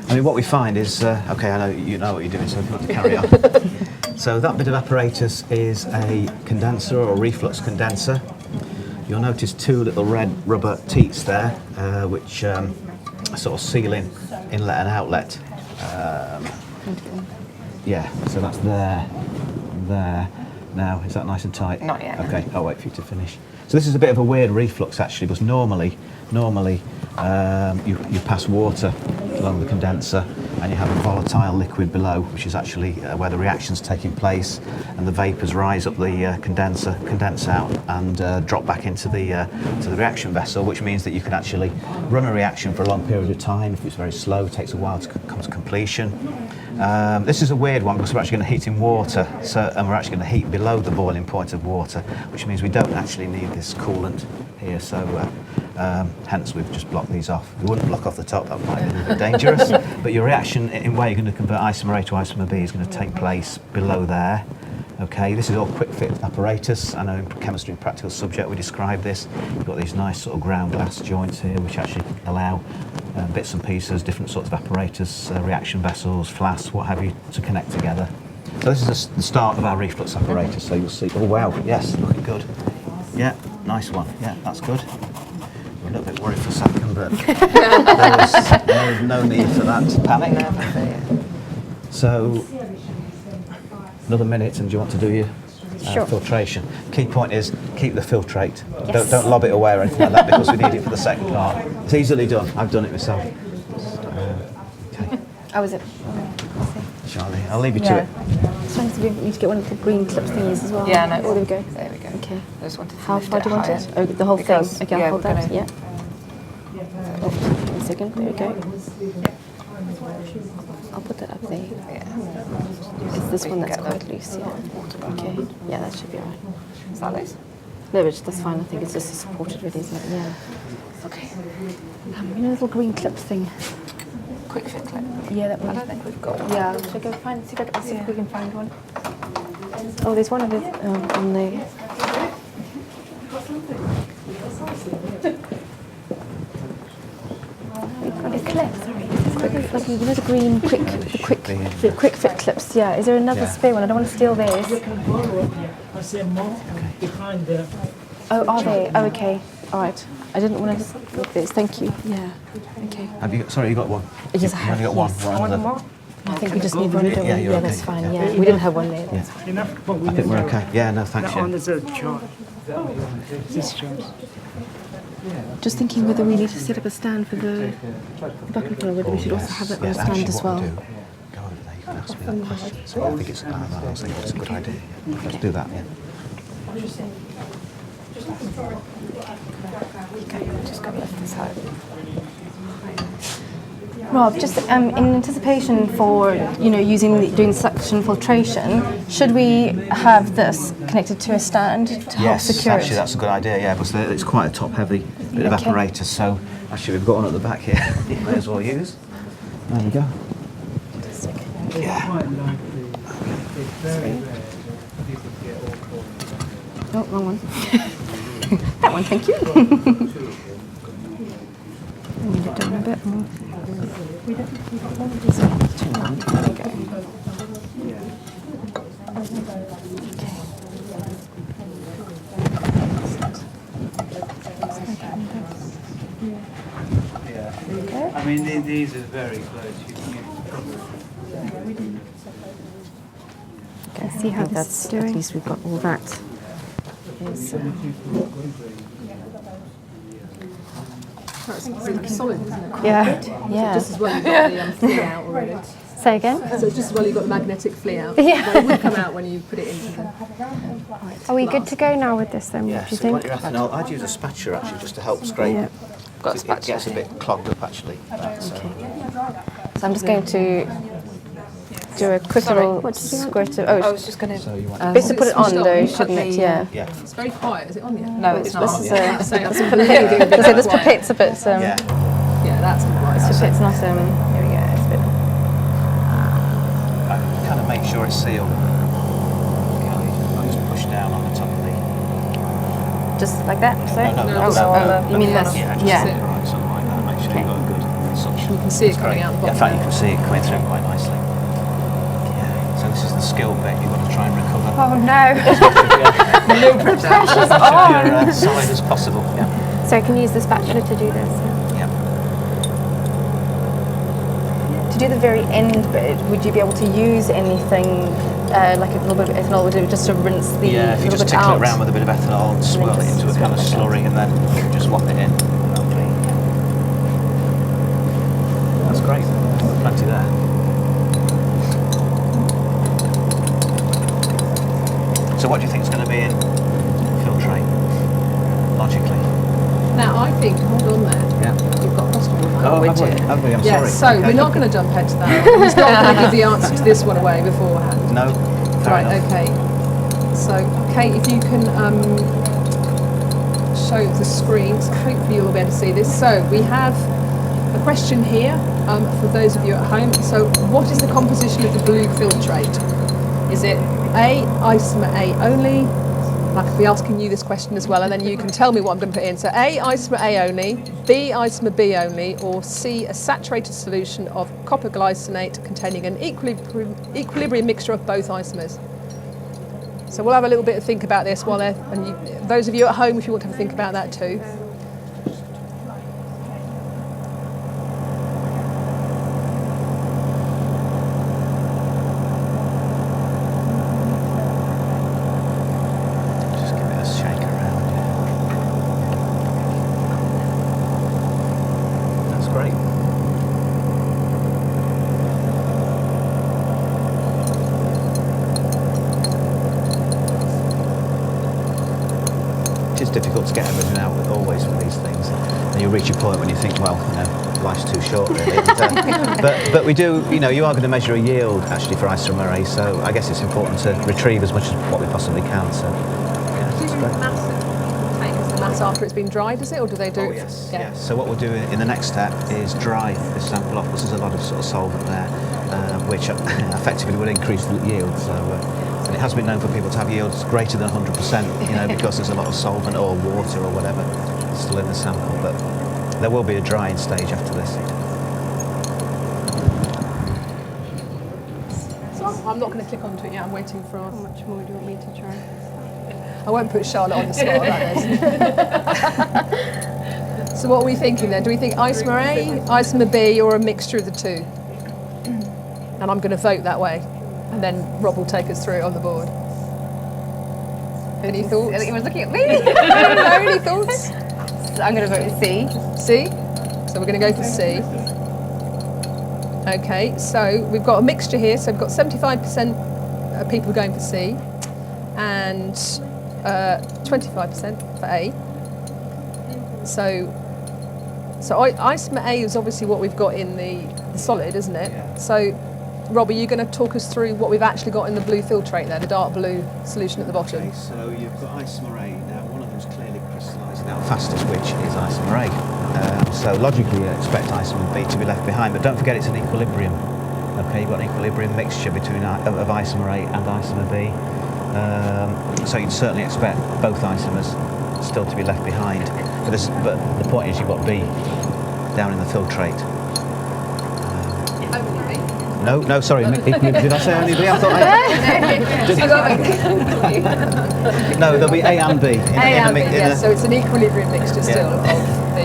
I mean, what we find is, okay, I know you know what you're doing, so if you want to carry on. So that bit of apparatus is a condenser or reflux condenser. You'll notice two little red rubber teats there, which are sort of sealing inlet and outlet. Yeah, so that's there. Now, is that nice and tight? Not yet, no. Okay, I'll wait for you to finish. So this is a bit of a weird reflux actually, because normally you pass water along the condenser and you have a volatile liquid below, which is actually where the reaction's taking place, and the vapours rise up the condenser, condense out, and drop back into the reaction vessel, which means that you can actually run a reaction for a long period of time. If it's very slow, it takes a while to come to completion. This is a weird one because we're actually going to heat in water, and we're actually going to heat below the boiling point of water, which means we don't actually need this coolant here. So hence we've just blocked these off. We wouldn't block off the top; that might be a little bit dangerous. But your reaction, in where you're going to convert isomer A to isomer B, is going to take place below there. Okay, this is all quick fit apparatus. I know in chemistry and practical subject we describe this. You've got these nice sort of ground glass joints here which actually allow bits and pieces, different sorts of apparatus, reaction vessels, flasks, what have you, to connect together. So this is the start of our reflux apparatus, so you'll see, oh wow, yes, looking good. Yeah, nice one, yeah, that's good. We're a little bit worried for a second, but there was no need for that to panic. So, another minute, and do you want to do your Sure. filtration? Key point is keep the filtrate. Yes. Don't lob it away or anything like that because we need it for the second part. It's easily done. I've done it myself. Okay, Oh, is it? Charlie, I'll leave you to it. Trying to need to get one of the green clip thingies as well. Yeah, no. Oh, there we go. There we go. Okay. I just wanted to How lift far do you want higher. it? Oh, the whole thing. Because, Okay, yeah, I'll hold we're that. gonna- Yeah. Oh, 1 second. There we go. I'll put that up there. Yeah. It's this We one can that's get quite the loose, yeah. water back. Okay. Yeah, that should be alright. Is that loose? No, but that's fine. I think it's just supported really, isn't it? Yeah. Okay. You know, little green clip thing. Quick fit clip. Yeah, that I one. don't think we've got one. Yeah. Should I go find? See if we can find one. Oh, there's one of it on there. A clip. Sorry. Quick, like you know the green quick fit clips, yeah. Is there another Yeah. spare one? I don't want to steal theirs. You can borrow, I say more behind the. Oh, are they? Oh, okay. All right. I didn't want to look at this. Thank you. Yeah. Okay. Have you got, sorry, you got one? Yes, I You've only have. got one. Yes. What another? I think we just need one. Yeah, you're okay. That's fine. Yeah. Yeah. We didn't have one there. Yeah. Enough, but we I think we're okay. Yeah, no, thanks. That one Yeah. is a chart. This chart. Just thinking whether we need to set up a stand for the bucket or whether we should also have that on a stand actually, as what I'll well. do, go over there, you can ask me that question. So I think it's, I was thinking it's a good idea. Yeah. Let's do that, yeah. Just go lift this out. Rob, just in anticipation for doing suction filtration, should we have this connected to a stand to help Yes, secure actually it? that's a good idea, yeah, because it's quite a top-heavy bit of Okay. apparatus, so actually we've got one at the back here you may as well use. There you go. Yeah. Oh, wrong one. That one, thank you. I need it done a bit more. I mean, these are very close. Let's see how this is doing. At least we've got all that. It's solid, isn't it? Yeah. Yeah. Just as well you've got the flea out already. Say again. So it's just as well you've got the magnetic flea out. Yeah. But it would come out when you put it into the... Are we good to go now with this then? Yeah, What do you so what think? you reckon? I'd use a spatula actually just to help scrape. Yeah. Got a It spatula gets a bit clogged up actually. So, So I'm just going to do a quick little What did you want? squirt of. I Oh, was just going so you want best to Is it put it on switched though, on? shouldn't it? The, Yeah. yeah. It's very quiet. Is it on yet? No, it's not. This is a. So This pipette's a bit. Yeah. yeah, that's right. This pipette's not. Here we go. It's a bit. Kind of make sure it's sealed. I'll just push down on the top of the... Just like that. So. No, You mean this? Yeah, just Yeah. sit right, something like that. Make sure you've got a good suction. You can see it coming out the Yeah, in bottom. fact, you can see it coming through quite nicely. Yeah. So this is the skill bit. You've got to try and recover. Oh no. The pressure's on. As solid as possible. Yeah. So I can use the spatula to do this. Yeah. To do the very end bit, would you be able to use anything like a little bit of ethanol? Would it just to rinse the Yeah, if you little just bit tickle out? it around with a bit of ethanol and swirl it into a kind of slurry and then just whop it in. Okay. That's great. Plenty there. So what do you think is going to be in filtrate? Logically. Now, I think, hold on there, Yeah. you've got possible one. Oh, have we? I'm Yeah, sorry. so Okay. we're not going to jump ahead to that one. He's not going to give the answer to this one away beforehand. No. Fair Right, enough. okay. So, Kate, if you can show the screen, so hopefully you'll be able to see this. So, we have a question here for those of you at home. So, what is the composition of the blue filtrate? Is it A, isomer A only? I could be asking you this question as well, and then you can tell me what I'm going to put in. So, A, isomer A only, B, isomer B only, or C, a saturated solution of copper-glycinate containing an equilibrium mixture of both isomers. So we'll have a little bit of think about this while they're, and you, those of you at home, if you want to have a think about that too. Just give it a shake around. Yeah. That's great. It is difficult to get everything out with always with these things. And you reach a point when you think, well, life's too short really. And, but we do, you are going to measure a yield actually for isomer A, so I guess it's important to retrieve as much as what we possibly can. So, yeah, Do you that's do great. the mass after it's been dried, is it, or do they do Oh it? yes, Yeah. yes. So what we'll do in the next step is dry this sample off, because there's a lot of sort of solvent there, which effectively will increase the yield. So, and it has been known for people to have yields greater than 100%, because there's a lot of solvent or water or whatever still in the sample. But there will be a drying stage after this. So I'm not going to click onto it yet. I'm waiting for How us. much more do you want me to try? I won't put Charlotte on the spot about this. So what are we thinking then? Do we think isomer A, isomer B, or a mixture of the two? And I'm going to vote that way. And then Rob will take us through it on the board. Any thoughts? I think he was looking at me. Any thoughts? So I'm going to vote C. C? So we're going to go for C. Okay, so we've got a mixture here. So we've got 75% of people going for C and 25% for A. So isomer A is obviously what we've got in the solid, isn't it? Yeah. So Rob, are you going to talk us through what we've actually got in the blue filtrate there, the dark blue solution at the bottom? Okay, so you've got isomer A. Now, one of them's clearly crystallising out fastest, which is isomer A. So logically, you expect isomer B to be left behind, but don't forget it's an equilibrium. Okay, you've got an equilibrium mixture between of isomer A and isomer B. So you'd certainly expect both isomers still to be left behind. But the point is, you've got B down in the filtrate. No, sorry. Did I say only B? I thought No, there'll be A and B. So it's an equilibrium mixture still of the...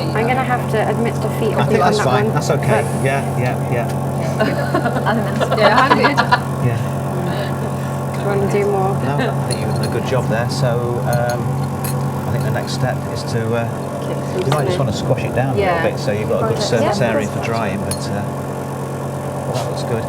I'm going to have to admit defeat I on think that that's fine. one. That's okay. Yeah. Yeah, I'm good. Yeah. Do you want to do more? No, I think you've done a good job there. So I think the next step is to... you might just want to squash it down a little bit so you've got a good surface area for drying, but well, that looks good.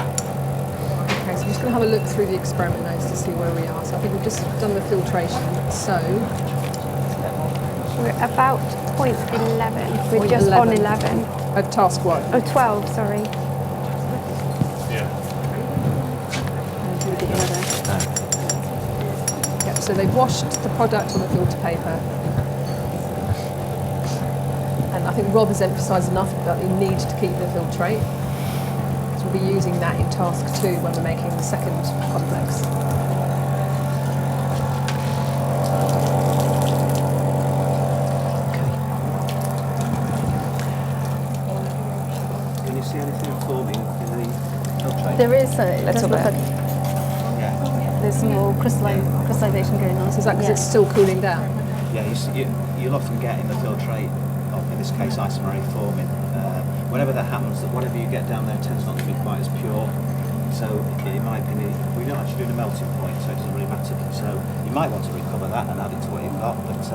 Okay, so I'm just going to have a look through the experiment notes to see where we are. So I think we've just done the filtration. So We're about point 11. We're Point just 11. on 11. of task 1. Oh, 12, sorry. Yep, so they've washed the product on the filter paper. And I think Rob has emphasised enough that we need to keep the filtrate. So we'll be using that in task 2 when we're making the second complex. Can you see anything forming in the filtrate? There is, it does have look a- like Yeah. there's some more crystallization going on. So is that because it's still cooling down? Yeah, you'll often get in the filtrate, in this case isomer A forming. Whenever that happens, whatever you get down there tends not to be quite as pure. So in my opinion, we're not actually doing a melting point, so it doesn't really matter. So you might want to recover that and add it to what you've got, but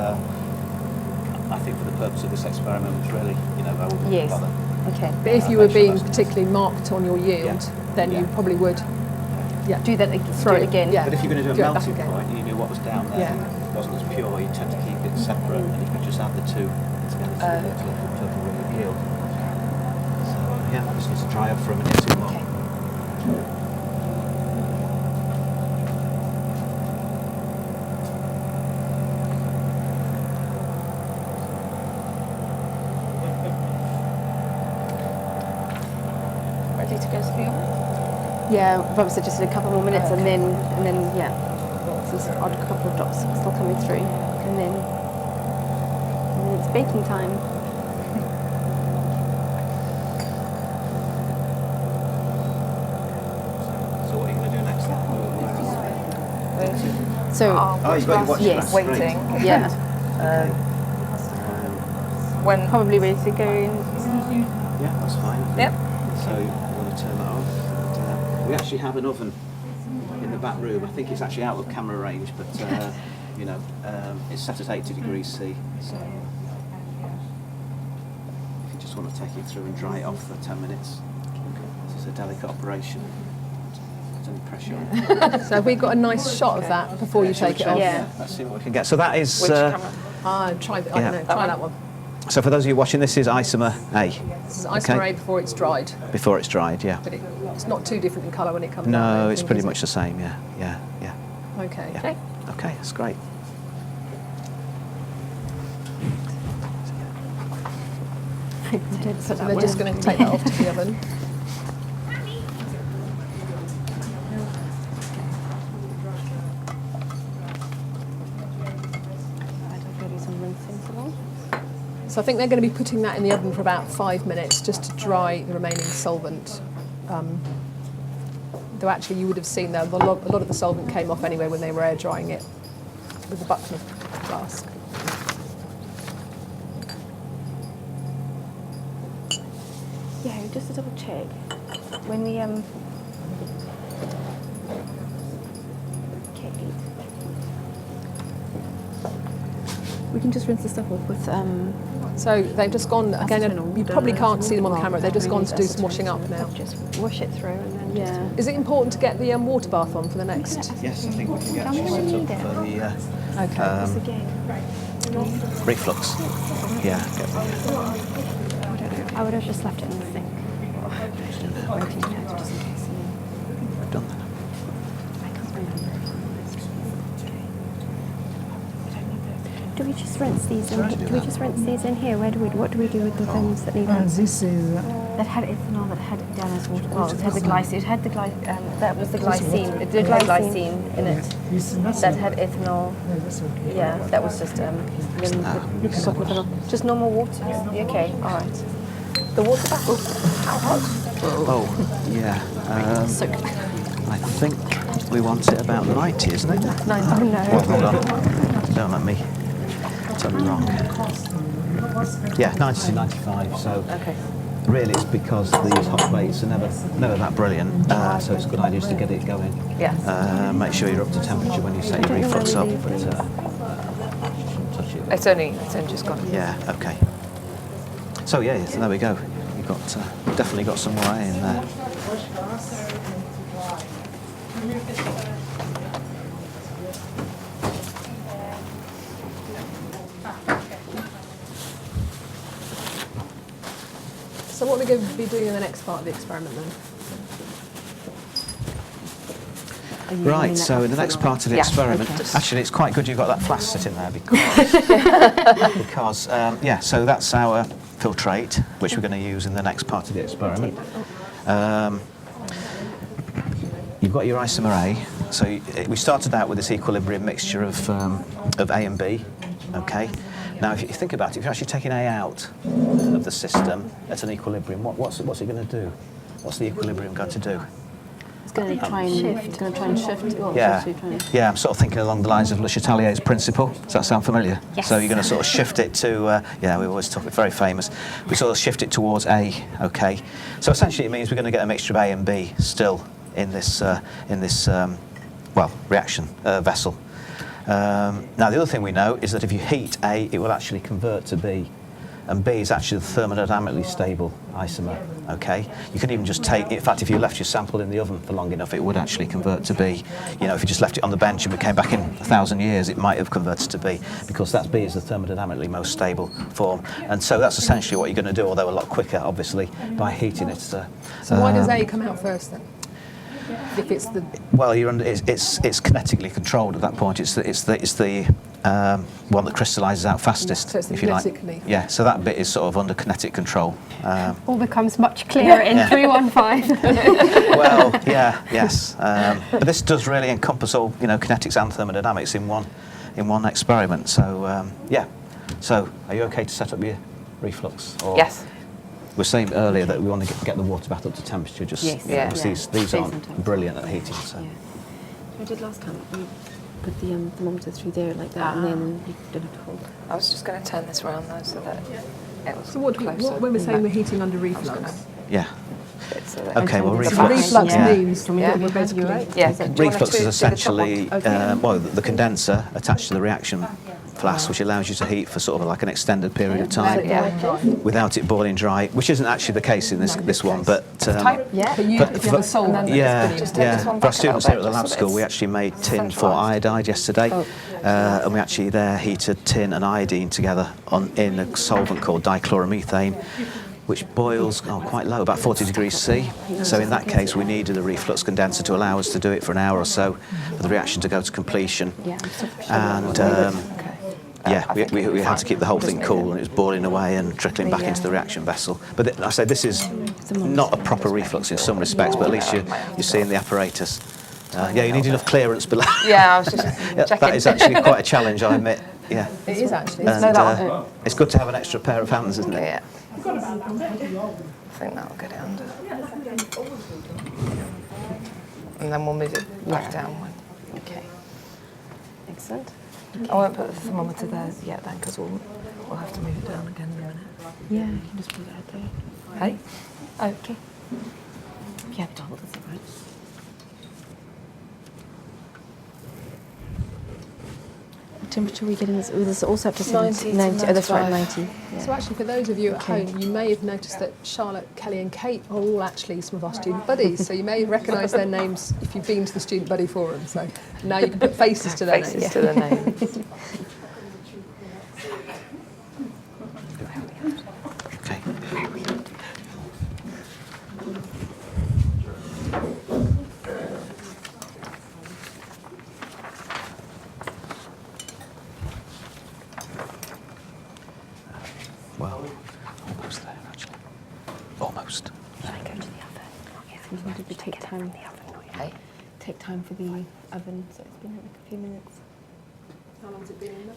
I think for the purpose of this experiment, which really, I wouldn't Yes. bother. Okay. But if you were being particularly marked on your yield, then you Yeah. probably would Do that throw do it again. Yeah. But if you're going to do a Do it back melting again. point, you knew what was down there, Yeah. if it wasn't as pure, you tend to keep it separate, and you can just add the two together to get the total yield. So, yeah, just needs to dry up for a minute or two more. Ready to go spill? Yeah, Rob said just in a couple more minutes, and then yeah, so there's an odd couple of drops still coming through, and then it's baking time. So what are you going to do next then? So Oh, you've got your watch yes, back, great. Waiting. yeah, When probably ready to go. Yeah, that's fine. Yep. So you want to turn that off. And, we actually have an oven in the back room. I think it's actually out of camera range, but it's set at 80 degrees C. So if you just want to take it through and dry it off for 10 minutes, it's a delicate operation. There's any pressure on it. So have we got a nice shot of that before you take it off? Yeah. Let's see what we can get. So that is. Try I don't know, try that one. So for those of you watching, this is isomer A. This is isomer A before it's dried, Before it's dried, yeah. but it's not too different in colour when it comes out. I No, don't it's think, pretty is it? much the same, yeah. Okay. Yeah. Okay, that's great. So they're just going to take that off to the oven. So I think they're going to be putting that in the oven for about 5 minutes just to dry the remaining solvent. Though actually you would have seen that a lot of the solvent came off anyway when they were air drying it with the Buckner flask. Yeah, just to double check. When we okay. We can just rinse the stuff off with So they've just gone, again, Acetone. you probably can't see them on the camera, they've just gone to do some washing up now. Just wash it through and then yeah. Is it important to get the water bath on for the next? Yes, I think we can get Tell me when you set need up for the Just um, again. reflux. Yeah. I would have just left it in the sink. We've done that. Do we just rinse these in? Do we just rinse these in here? What do we do with the things that need rinsing? This is That had ethanol, that had Dana's water. Well, it had the glycine. It had the that was the glycine. It did have glycine in it. this is That had ethanol. Yeah, that's okay. Yeah, that was just just normal water. Yeah, okay, all right. The water bottle. How hot? Oh, yeah. I think we want it about 90, isn't it? Oh no. Well, hold on. Don't let me tell me wrong. Yeah, 90 to 95. So Okay. really, it's because these hot plates are never that brilliant. So it's a good idea just to get it going. Yes. Make sure you're up to temperature when you set your reflux up. But touch it. It's only just gone. Yeah. Okay. So yeah, so there we go. You've got definitely got some more in there. So what are we going to be doing in the next part of the experiment then? Right, so in the next part of the experiment, actually it's quite good you've got that flask sitting there because, yeah, so that's our filtrate, which we're going to use in the next part of the experiment. You've got your isomer A, so we started out with this equilibrium mixture of A and B, okay? Now, if you think about it, if you're actually taking A out of the system at an equilibrium, what's it going to do? What's the equilibrium going to do? It's going to try and shift. It's going to try and shift. Well, Yeah, trying to... yeah. I'm sort of thinking along the lines of Le Chatelier's principle. Does that sound familiar? Yes. So you're going to sort of shift it to, yeah, we always talk, it's very famous. We sort of shift it towards A, okay? So essentially it means we're going to get a mixture of A and B still in this well, reaction vessel. Now the other thing we know is that if you heat A, it will actually convert to B. And B is actually the thermodynamically stable isomer, okay? You can even just take, in fact, if you left your sample in the oven for long enough, it would actually convert to B. You know, if you just left it on the bench and we came back in 1,000 years, it might have converted to B, because that's B is the thermodynamically most stable form. And so that's essentially what you're going to do, although a lot quicker, obviously, by heating it. So why does A come out first then? If it's the... Well, you're under, it's kinetically controlled at that point. It's the one that crystallises out fastest, So it's the if you like. kinetically. Yeah, so that bit is sort of under kinetic control. All becomes much clearer in 315. Well, yeah, yes. But this does really encompass all, you know, kinetics and thermodynamics in one experiment. So yeah. So are you okay to set up your reflux? Or Yes. We were saying earlier that we want to get the water bath up to temperature. Just Yes. you know, because these Stays on aren't temperature. brilliant at heating. So. Yeah. I did last time. We put the thermometer through there like that, and then you don't have to hold it. I was just going to turn this around though so that it was So what when we're saying we're heating under reflux? Yeah. so that Okay. Well, the reflux. So reflux yeah. means Yeah. we're basically... Yeah. Do you wanna Reflux is do the top essentially one? well, the condenser attached to the reaction flask, which allows you to heat for sort of like an extended period of time without it boiling dry, which isn't actually the case in this one. But Yeah. But you, But if you have a solvent, then yeah, it's yeah. this one For our back a students little here at the bit, lab just so school, that we it's actually made tin for centralised. iodide yesterday, and we actually there heated tin and iodine together in a solvent called dichloromethane, which boils quite low, about 40 degrees C. So in that case, we needed a reflux condenser to allow us to do it for an hour or so for the reaction to go to completion. And yeah, we had to keep the whole thing cool, and it was boiling away and trickling back into the reaction vessel. But I say this is not a proper reflux in some respects, but at least you're seeing the apparatus. Yeah, you need enough clearance below. Yeah, I was just checking. That is actually quite a challenge, I admit. Yeah. It is actually. And, No, that one. it's good to have an extra pair of hands, isn't it? Yeah. I think that'll get it under. And then we'll move it back down one. Okay. Excellent. I won't put the thermometer there yet then, because we'll have to move it down again in a minute. Yeah, you can just put it out there. Hey? Okay. Yeah, double, that's all right. Temperature we get in this also up to 90 to 90. Oh, that's right, 95. 90. Yeah. So actually, for those of you at Okay. home, you may have noticed that Charlotte, Kelly and Kate are all actually some of our student buddies. So you may recognise their names if you've been to the Student Buddy Forum. So now you can put faces to their names. Faces to the names. Okay. Well, almost there, actually. Almost. Should I go to the oven? Yes, we wanted to take time in the oven. Hey? Take time for the oven, so it's been like a few minutes. How long's it been in there?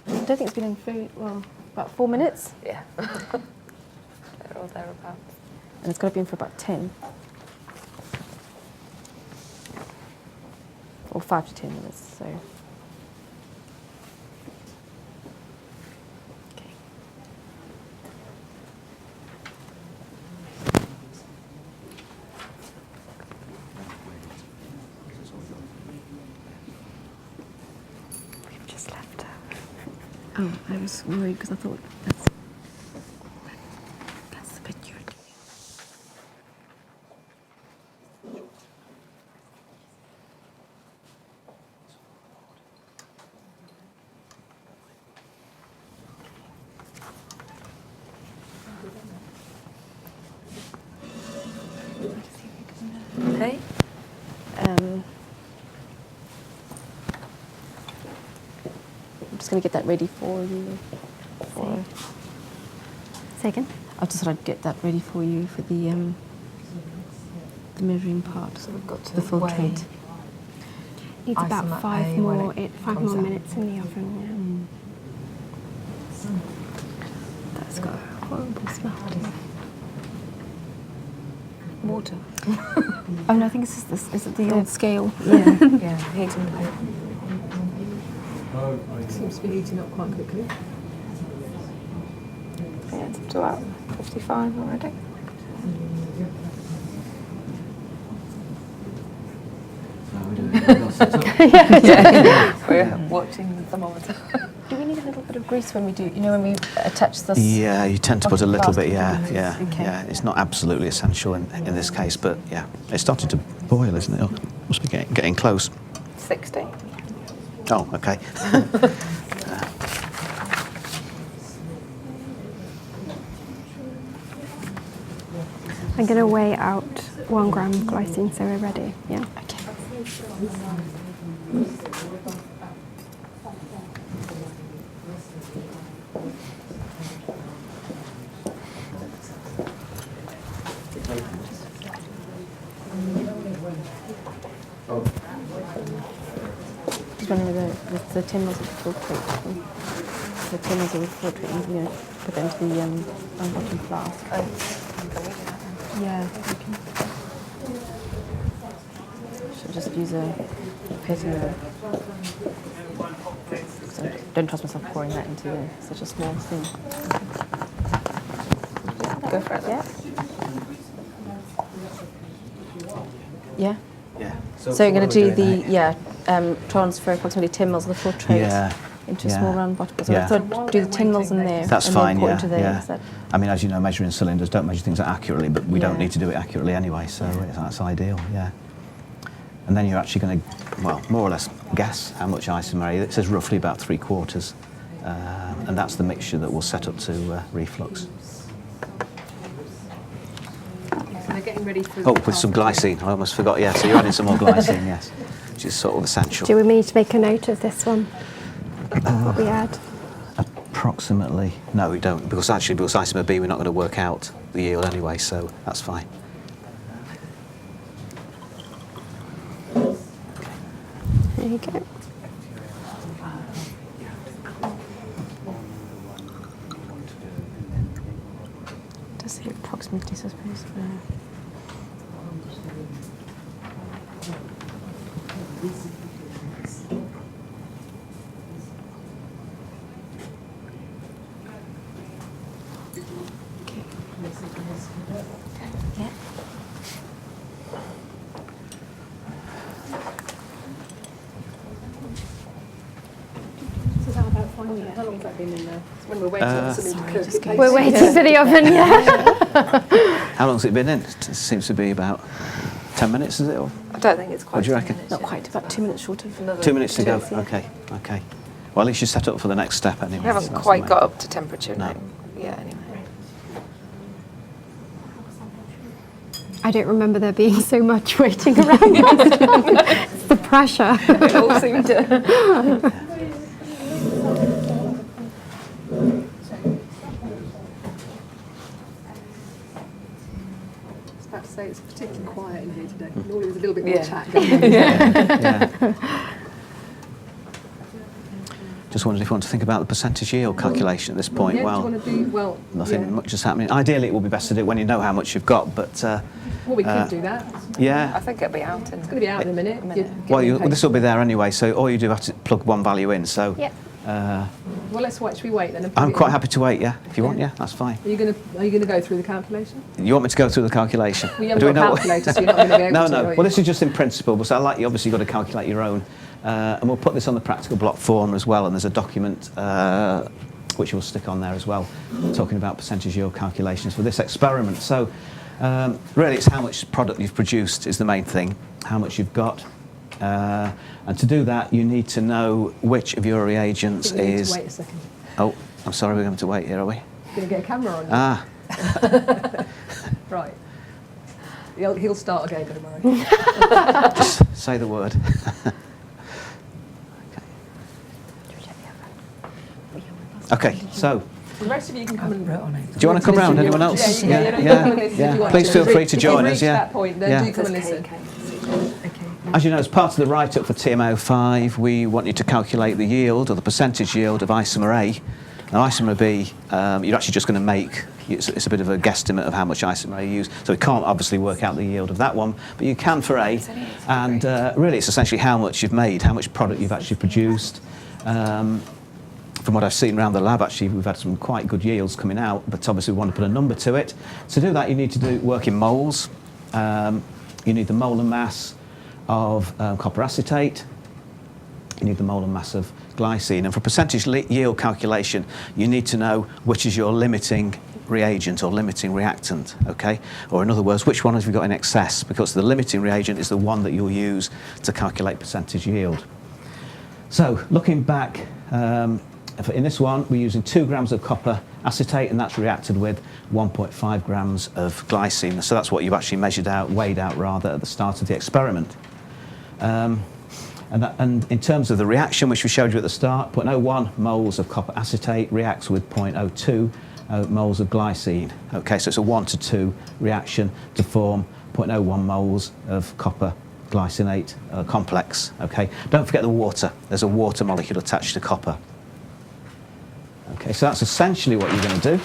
I don't think it's been in very well, about 4 minutes, Yeah. They're all thereabouts. and it's got to be in for about 10. Or 5 to 10 minutes, so. Okay. We've just left her. Oh, I was worried because I thought that's the bit you're doing. Hey? I'm just going to get that ready for you. Say again? I just thought I'd get that ready for you for the measuring part. So we've got to the filtrate. weigh. Needs Ice about on that 5 hay when more, it five comes more out. minutes in the oven. That's got a horrible smell. Water. Oh no, I think it's this. Is it the old scale? Yeah. Yeah. Heating the It seems to be heating up quite quickly. Yeah, it's up to about 55 already. We're watching the thermometer. Do we need a little bit of grease when we do? You know, when we attach this. Yeah, you tend to put a little bit, Plastic yeah. Okay. Yeah. It's not absolutely essential in this case, but yeah. It's starting to boil, isn't it? Oh, must be getting close. 60. Oh, okay. I'm going to weigh out 1 gram of glycine, so we're ready. Yeah. Okay. Just wondering with the 10 mils of filtrate, the 10 mils of filtrate, you're going to put that into the bottom flask. Yeah. Should just use a pit and so don't trust myself pouring that into such a small thing. Go for it. Yeah. Yeah. Yeah. So you're going to do the transfer approximately 10 mils of the filtrate Yeah. into a Yeah. small round bottle. So Yeah. I thought I'd do the 10 mils in there. That's and fine, then pour yeah. into there. Yeah. Is that- I mean, as you know, measuring cylinders don't measure things accurately, but we don't Yeah. need to do it accurately anyway, so that's ideal, yeah. And then you're actually going to, well, more or less guess how much isomer. It says roughly about 3/4, and that's the mixture that will set up to reflux. So they're getting ready for. Oh, with some glycine. I almost forgot. Yeah, so you're adding some more glycine, yes, which is sort of essential. Do we need to make a note of this one? What we add? Approximately. No, we don't, because isomer B, we're not going to work out the yield anyway, so that's fine. There you go. this, I suppose. Yeah. So is that about 5 minutes? How long has that been in there? It's when we're waiting for something to cook. We're waiting for the oven, yeah. How long's it been in? It seems to be about 10 minutes, is it? Or I don't think it's quite. what do you reckon? Not quite, about 2 minutes short of. Another 2 minutes to go. yeah. Okay, okay. Well, at least you're set up for the next step anyway. We haven't so that's quite the got main- up to temperature. No. Yeah. Anyway. I don't remember there being so much waiting around. It's the pressure. It all seemed to. I was about to say it's particularly quiet in here today. Normally there's a little bit more Yeah. chat going on. Yeah. Just wondered if you want to think about the percentage yield calculation at this point. Yeah, Well, do you want to do, well, nothing yeah. much is happening. Ideally, it would be best to do it when you know how much you've got, but Well, we could do that. It's yeah. I think it'll be out in. going to be out in a minute. A minute. You're Well, this will be there anyway, so all you do have to plug one value in. So Yep. uh, Well, let's watch. We wait then. And put I'm it quite in. happy to wait. Yeah, if you want, yeah, that's fine. Are you going to go through the calculation? You want me to go through the calculation? We haven't got a calculator, so you're not going to be able No, to. no. are Well, you? this is just in principle, but you obviously got to calculate your own. And we'll put this on the practical block form as well, and there's a document which we'll stick on there as well, talking about percentage yield calculations for this experiment. So really it's how much product you've produced is the main thing, how much you've got. And to do that, you need to know which of your I reagents think we need is... to wait a second. Oh, I'm sorry, we're going to wait here, are we? Going to get a camera on you. Ah, Right. He'll start again, don't worry. just say the word. Okay, so The rest of you can come and. do you want to come round? Anyone else? Yeah, you can come and listen if you want Please to. feel free If to you've join us. reached Yeah. that point, then Yeah. do come and listen. As you know, as part of the write-up for TMO5, we want you to calculate the yield or the percentage yield of isomer A. Now, isomer B, you're actually just going to make, it's a bit of a guesstimate of how much isomer A you use. So we can't obviously work out the yield of that one, but you can for A. And really, it's essentially how much you've made, how much product you've actually produced. From what I've seen around the lab, actually, we've had some quite good yields coming out, but obviously we want to put a number to it. To do that, you need to work in moles. You need the molar mass of copper acetate. You need the molar mass of glycine. And for percentage yield calculation, you need to know which is your limiting reagent or limiting reactant, okay? Or in other words, which one have you got in excess? Because the limiting reagent is the one that you'll use to calculate percentage yield. So, looking back, in this one, we're using 2 grams of copper acetate, and that's reacted with 1.5 grams of glycine. So that's what you've actually measured out, weighed out rather, at the start of the experiment. And in terms of the reaction, which we showed you at the start, 0.01 moles of copper acetate reacts with 0.02 moles of glycine. Okay, so it's a 1 to 2 reaction to form 0.01 moles of copper glycinate complex. Okay, don't forget the water. There's a water molecule attached to copper. Okay, so that's essentially what you're going to do.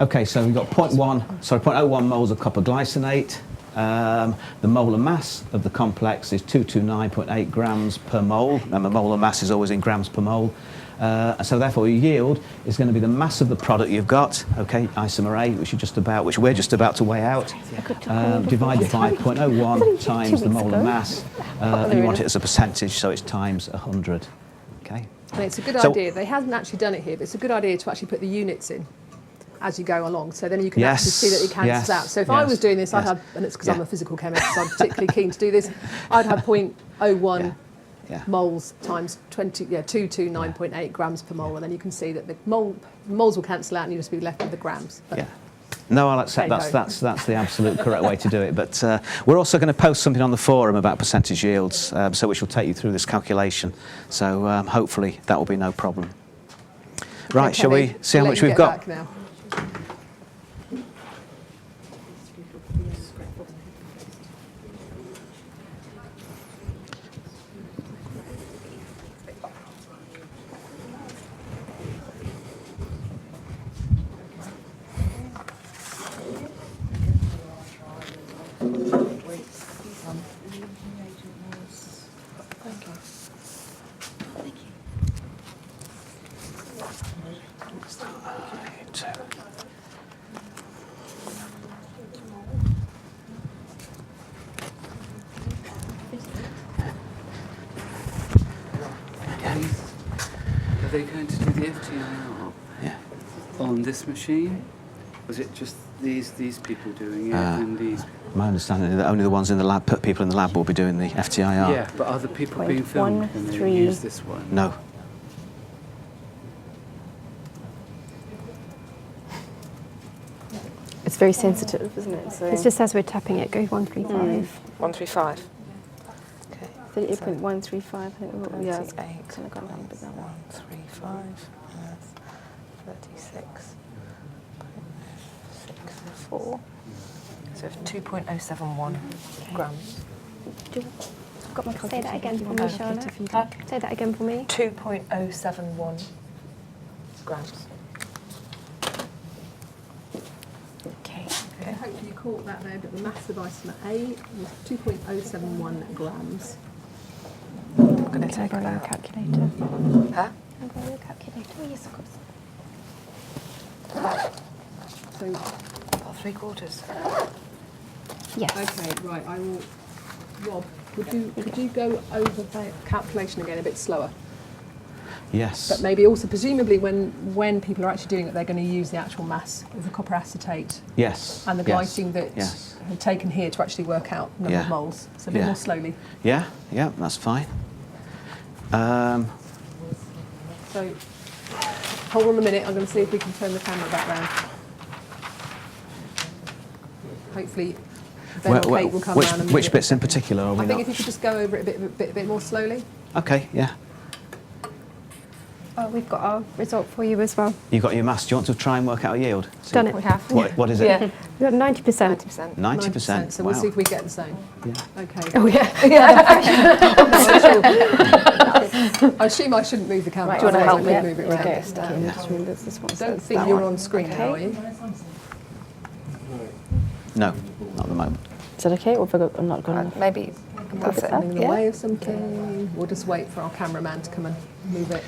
Okay, so we've got 0.01 moles of copper glycinate. The molar mass of the complex is 229.8 grams per mole. Remember, molar mass is always in grams per mole. So therefore, your yield is going to be the mass of the product you've got, okay, isomer A, which we're just about to weigh out, divided by 0.01 times the molar mass, and you want it as a percentage, so it's times 100. Okay. And it's a good idea. They haven't actually done it here, but it's a good idea to actually put the units in as you go along, so then you can actually see that it cancels out. So if I was doing this, I'd have, and it's because I'm a physical chemist, so I'm particularly keen to do this, I'd have 0.01 moles times 229.8 grams per mole, and then you can see that the moles will cancel out and you'll just be left with the grams. But yeah. No, I'll accept that's the absolute correct way to do it. But we're also going to post something on the forum about percentage yields, so which will take you through this calculation. So hopefully that will be no problem. Right, okay, shall we see how much we've got? Now. Are they going to do the FTIR on this machine? Was it just these people doing it and these? My understanding is that only the ones in the lab, people in the lab will be doing the FTIR. Yeah, but are the people being filmed when they use this one? No. It's very sensitive, isn't it? So It's just as we're tapping it, go 135. 135. Okay. 38.135. I think. Yeah, it's 38. kind of gone down a bit now. 135. 36.64. So 2.071 grams. I've got my Say that again for me, Oh, Charlotte. Huh? Say that again for me. 2.071 grams. Okay. Okay, hopefully you caught that there, but the mass of isomer A was 2.071 grams. I'm going to Okay, take borrow your about. calculator. Huh? I'll borrow your calculator. Oh, yes, of course. So, About 3/4. Yes. okay, right, I will. Rob, could you go over the calculation again a bit slower? Yes. But maybe also, presumably, when people are actually doing it, they're going to use the actual mass of the copper acetate Yes. and the yes, glycine that Yes. are taken here to actually work out number of Yeah. moles. So a bit Yeah. more slowly. Yeah, that's fine. So hold on a minute. I'm going to see if we can turn the camera back round. Hopefully, Ben or Kate will come round and move which it. bits in particular are we I think not? if you could just go over it a bit more slowly. Okay, yeah. Oh, we've got our result for you as well. You've got your mass. Do you want to try and work out a yield? Done it. We have. What is it? Yeah. We've got 90%. 90%. 90%. So wow. we'll see if we get the same. Yeah. Okay. Oh, yeah. I assume I shouldn't move the camera. Right, do you want to help otherwise I me? could move it Okay. around. Okay, just remember this one. I don't says think that you're one. on screen now, are you? No, not at the moment. Is that okay? Or have I got, I'm not going to... Maybe that's it. Standing in the Yeah. way of something. We'll just wait for our cameraman to come and move it.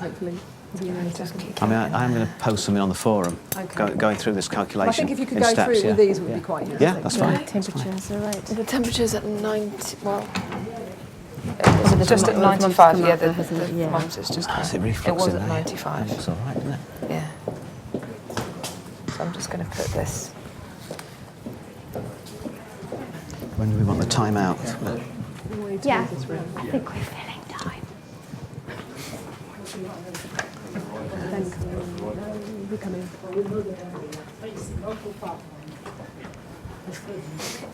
Hopefully. He'll be in any second. I mean, I'm going to post something on the forum, Okay. going through this calculation. I think if you could in go steps, through it yeah. with these, would yeah. be quite useful. Yeah, that's fine. Right, temperatures, all right. The temperature's at 90. Well, So the just at thermometer's 95. come Yeah, up, the hasn't it? Yeah. thermometer's just. That's it, It reflux was in at there. 95. That looks all right, doesn't it? Yeah. So I'm just going to put this. When do we want the time out? Yeah. I think we're filling time. We come in.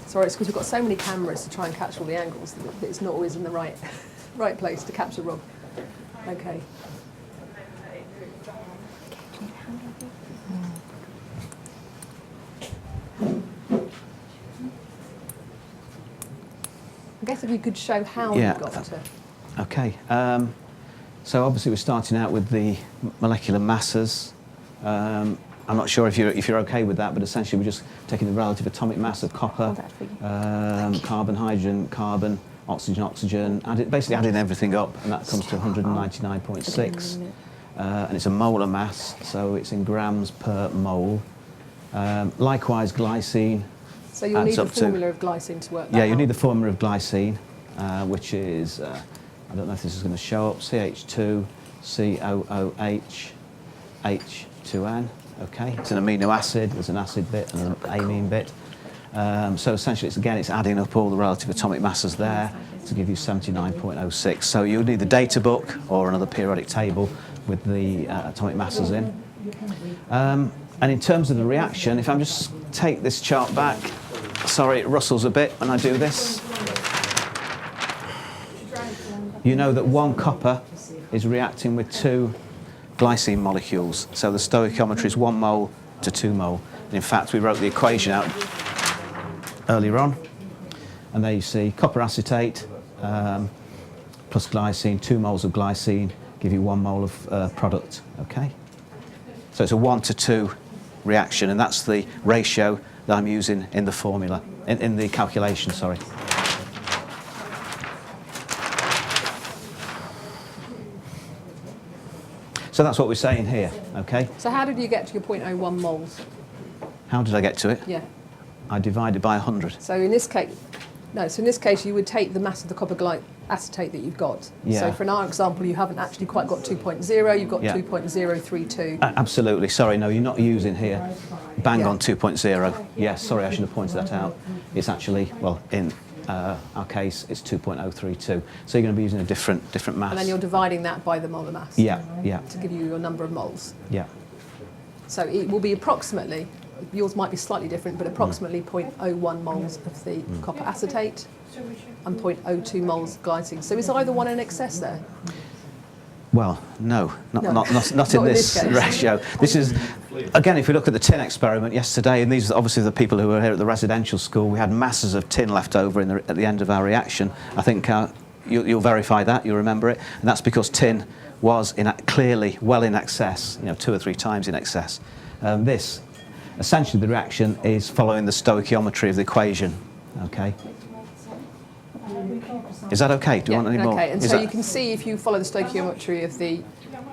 Sorry, it's because we've got so many cameras to try and catch all the angles that it's not always in the right place to capture Rob. Okay. I guess if you could show how Yeah. you got to. Okay. So obviously we're starting out with the molecular masses. I'm not sure if you're okay with that, but essentially we're just taking the relative atomic mass of copper, carbon, hydrogen, carbon, oxygen, oxygen, basically adding everything up, and that comes to 199.6. And it's a molar mass, so it's in grams per mole. Likewise, glycine. So you'll need adds the up to- formula of glycine to work that Yeah, you out. need the formula of glycine, which is, I don't know if this is going to show up, CH2, COOH, H2N. Okay, it's an amino acid, there's an acid bit and an amine bit. So essentially, it's adding up all the relative atomic masses there to give you 79.06. So you'll need the data book or another periodic table with the atomic masses in. And in terms of the reaction, if I just take this chart back, sorry, it rustles a bit when I do this. You know that one copper is reacting with 2 glycine molecules. So the stoichiometry is 1 mole to 2 mole. And in fact, we wrote the equation out earlier on. And there you see copper acetate plus glycine, 2 moles of glycine give you 1 mole of product. Okay? So it's a 1 to 2 reaction, and that's the ratio that I'm using in the formula, in the calculation, sorry. So that's what we're saying here, okay? So how did you get to your 0.01 moles? How did I get to it? Yeah. I divided by 100. So in this case, no. So in this case, you would take the mass of the copper acetate that you've got. Yeah. So for our example, you haven't actually quite got 2.0. You've got Yeah. 2.032. Absolutely. Sorry, no, you're not using here. Bang Yeah. on 2.0. Yes, sorry, I should have pointed that out. It's actually, well, in our case, it's 2.032. So you're going to be using a different mass. And then you're dividing that by the molar mass. Yeah, yeah, To give you your number of moles. yeah. So it will be approximately, yours might be slightly different, but approximately 0.01 moles of the copper acetate and 0.02 moles of glycine. So is either one in excess there? Well, no, not Not in in this this case. ratio. This is, again, if you look at the tin experiment yesterday, and these are obviously the people who were here at the residential school, we had masses of tin left over at the end of our reaction. I think you'll verify that, you'll remember it, and that's because tin was clearly well in excess, 2 or 3 times in excess. Essentially the reaction is following the stoichiometry of the equation, okay? Is that okay? Do you want any more? Okay, and so you can see if you follow the stoichiometry of the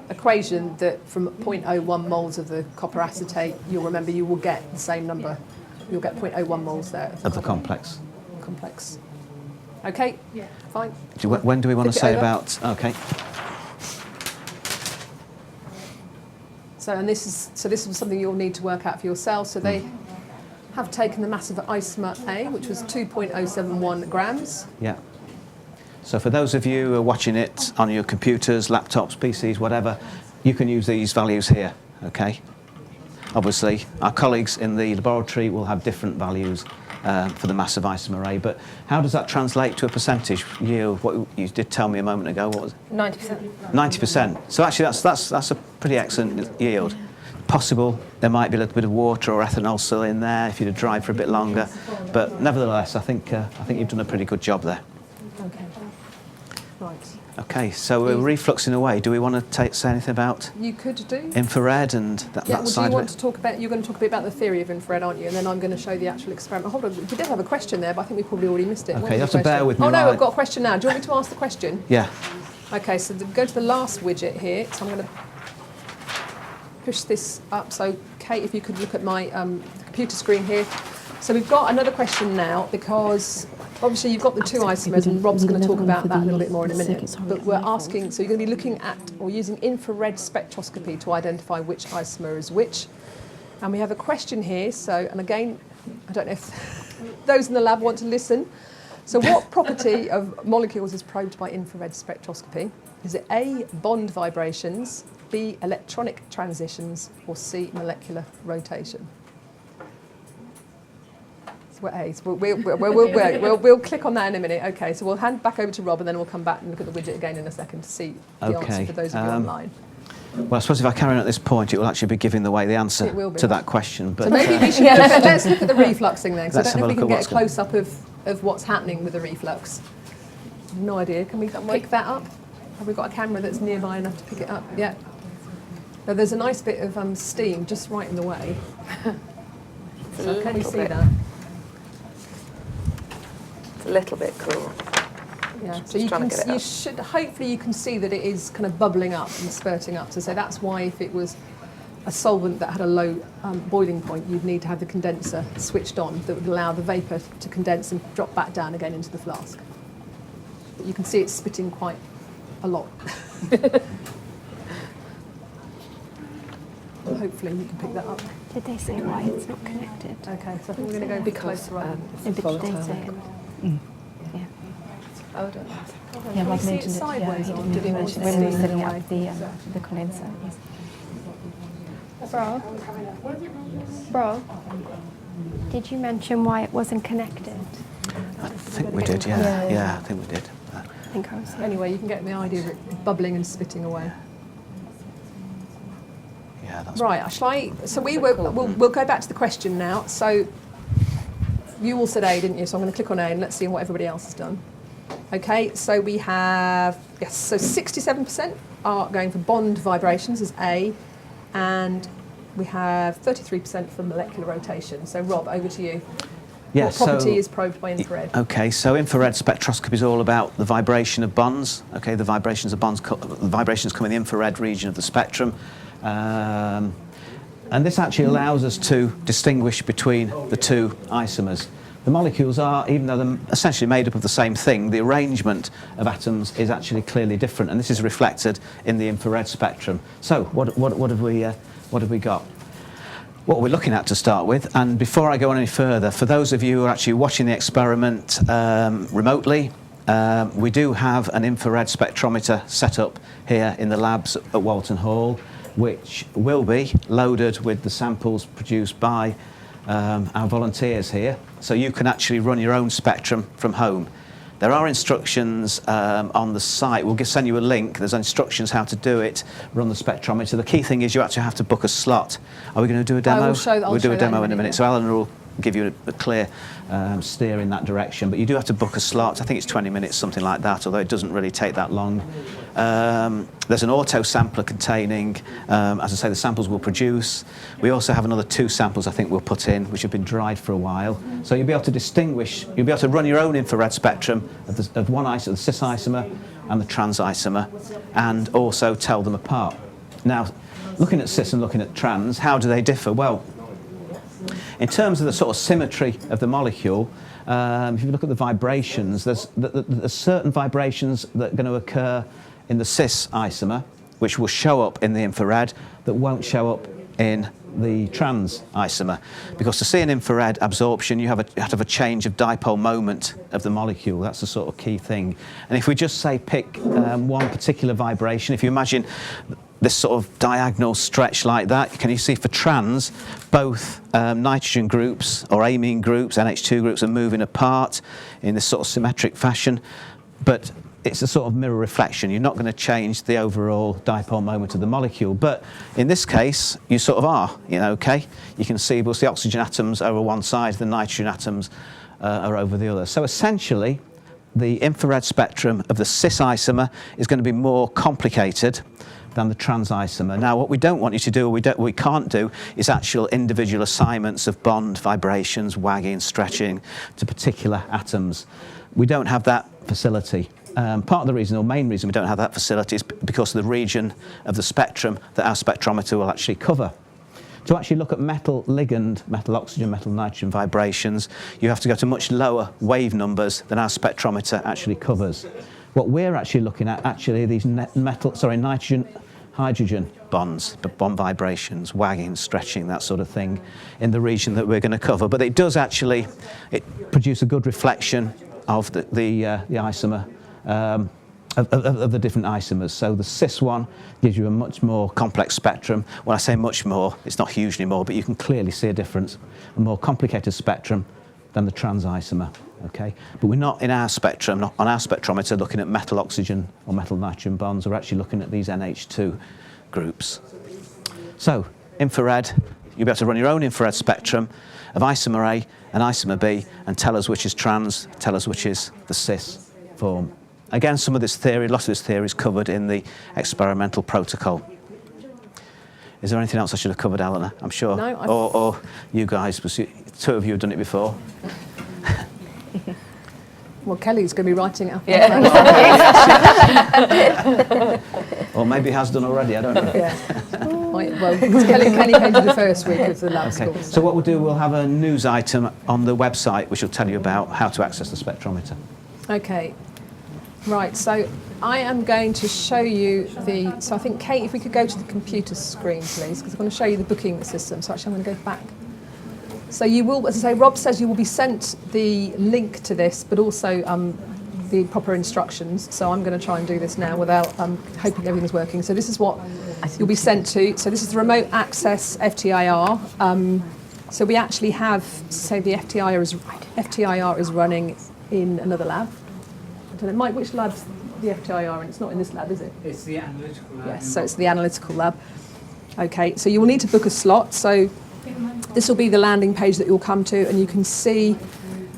equation that from 0.01 moles of the copper acetate, you'll remember you will get the same number. You'll get 0.01 moles there of the complex. Okay, fine. When do we want to Flip it say over. about? Okay. So this is something you'll need to work out for yourself. So they have taken the mass of isomer A, which was 2.071 grams. Yeah. So for those of you who are watching it on your computers, laptops, PCs, whatever, you can use these values here, okay? Obviously, our colleagues in the laboratory will have different values for the mass of isomer A, but how does that translate to a percentage yield? What you did tell me a moment ago, what was it? 90%. 90%. So actually that's a pretty excellent yield. Possible there might be a little bit of water or ethanol still in there if you'd have dried for a bit longer, but nevertheless, I think you've done a pretty good job there. Okay. Right. Okay, so we're refluxing away. Do we want to say anything about You could do. infrared and that Yeah, well, do side you of want it? to talk about, you're going to talk a bit about the theory of infrared, aren't you? And then I'm going to show the actual experiment. Hold on, we did have a question there, but I think we probably already missed it. What Okay, you was have the to bear question? with me Oh no, while I've got a question now. Do you want me to ask the question? Yeah. Okay, so go to the last widget here. So I'm going to push this up. So Kate, if you could look at my computer screen here. So we've got another question now because obviously you've got the two isomers and Rob's going to talk about that a little bit more in a minute. But we're asking, so you're going to be looking at or using infrared spectroscopy to identify which isomer is which. And we have a question here. So, and again, I don't know if those in the lab want to listen. So what property of molecules is probed by infrared spectroscopy? Is it A, bond vibrations, B, electronic transitions, or C, molecular rotation? So we're A's. We'll click on that in a minute. Okay, so we'll hand back over to Rob and then we'll come back and look at the widget again in a second to see the answer for those of you online. Well, I suppose if I carry on at this point, it will actually be giving away the answer It will be. to that question. But So maybe we should let's look at the reflux thing then, because I Let's don't know if we have a can look get at a what's close-up of what's happening with the reflux. No idea. Can we pick that up? Have we got a camera that's nearby enough to pick it up? Yeah. No, there's a nice bit of steam just right in the way. So can you see that? It's a little bit cool. Yeah. So you should hopefully you can see that it is kind of bubbling up and spurting up. So that's why if it was a solvent that had a low boiling point, you'd need to have the condenser switched on that would allow the vapour to condense and drop back down again into the flask. But you can see it's spitting quite a lot. Hopefully you can pick that up. Did they say why it's not connected? Okay, so I think we're going to go a bit closer up. No, but did they say it? Yeah. Oh, I don't know. Yeah, Can we Rob see it mentioned it. sideways Yeah, or he did he mentioned want when to we were see setting it up the condenser. Bro, did you mention why it wasn't connected? I think we did, yeah, I think we did. I think I was here. Anyway, you can get the idea of it bubbling and spitting away. Yeah, that's Right, so we'll go back to the question now. So you all said A, didn't you? So I'm going to click on A and let's see what everybody else has done. Okay, so we have, so 67% are going for bond vibrations as A, and we have 33% for molecular rotation. So Rob, over to you. Yeah, What property is probed by infrared? Okay, so infrared spectroscopy is all about the vibration of bonds. Okay, the vibrations of bonds, the vibrations come in the infrared region of the spectrum. And this actually allows us to distinguish between the two isomers. The molecules are, even though they're essentially made up of the same thing, the arrangement of atoms is actually clearly different, and this is reflected in the infrared spectrum. So, what have we got? What we're looking at to start with, and before I go on any further, for those of you who are actually watching the experiment remotely, we do have an infrared spectrometer set up here in the labs at Walton Hall, which will be loaded with the samples produced by our volunteers here, so you can actually run your own spectrum from home. There are instructions on the site. We'll send you a link. There's instructions how to do it, run the spectrometer. The key thing is you actually have to book a slot. Are we going to do a demo? We'll do a demo in a minute. So Eleanor will give you a clear steer in that direction. But you do have to book a slot. I think it's 20 minutes, something like that, although it doesn't really take that long. There's an auto sampler containing, as I say, the samples we'll produce. We also have another 2 samples I think we'll put in, which have been dried for a while. So you'll be able to distinguish, you'll be able to run your own infrared spectrum of one isomer, the cis isomer and the trans isomer, and also tell them apart. Now, looking at cis and looking at trans, how do they differ? Well, in terms of the sort of symmetry of the molecule, if you look at the vibrations, there's certain vibrations that are going to occur in the cis isomer, which will show up in the infrared, that won't show up in the trans isomer. Because to see an infrared absorption, you have to have a change of dipole moment of the molecule. That's the sort of key thing. And if we just say pick one particular vibration, if you imagine this sort of diagonal stretch like that, can you see for trans, both nitrogen groups or amine groups, NH2 groups, are moving apart in this sort of symmetric fashion, but it's a sort of mirror reflection. You're not going to change the overall dipole moment of the molecule, but in this case, you sort of are, okay? You can see both the oxygen atoms over one side, the nitrogen atoms are over the other. So essentially, the infrared spectrum of the cis isomer is going to be more complicated than the trans isomer. Now, what we don't want you to do, or we can't do, is actual individual assignments of bond vibrations, wagging, stretching to particular atoms. We don't have that facility. Part of the reason, or main reason we don't have that facility, is because of the region of the spectrum that our spectrometer will actually cover. To actually look at metal ligand, metal oxygen, metal nitrogen vibrations, you have to go to much lower wave numbers than our spectrometer actually covers. What we're actually looking at actually are these nitrogen hydrogen bonds, bond vibrations, wagging, stretching, that sort of thing, in the region that we're going to cover. But it does actually produce a good reflection of the isomer, of the different isomers. So the cis one gives you a much more complex spectrum. When I say much more, it's not hugely more, but you can clearly see a difference, a more complicated spectrum than the trans isomer. Okay, but we're not in our spectrum, not on our spectrometer, looking at metal oxygen or metal nitrogen bonds. We're actually looking at these NH2 groups. So infrared, you'll be able to run your own infrared spectrum of isomer A and isomer B and tell us which is trans, tell us which is the cis form. Again, some of this theory, lots of this theory is covered in the experimental protocol. Is there anything else I should have covered, Eleanor? I'm sure. No, or you guys, 2 of you have done it before. Well, Kelly's going to be writing it up. Yeah. Or maybe has done already, I don't know. Yeah. Well, Kelly came to the first week of the lab school. So what we'll do, we'll have a news item on the website which will tell you about how to access the spectrometer. Okay. Right, so I am going to show you so I think, Kate, if we could go to the computer screen, please, because I'm going to show you the booking system. So actually I'm going to go back. So you will, as I say, Rob says you will be sent the link to this, but also the proper instructions. So I'm going to try and do this now without hoping everything's working. So this is what you'll be sent to. So this is the remote access FTIR. So we actually have, say, the FTIR is running in another lab. I don't know, Mike, which lab's the FTIR in? It's not in this lab, is it? It's the analytical lab. Yes, so it's the analytical lab. Okay, so you will need to book a slot. So this will be the landing page that you'll come to, and you can see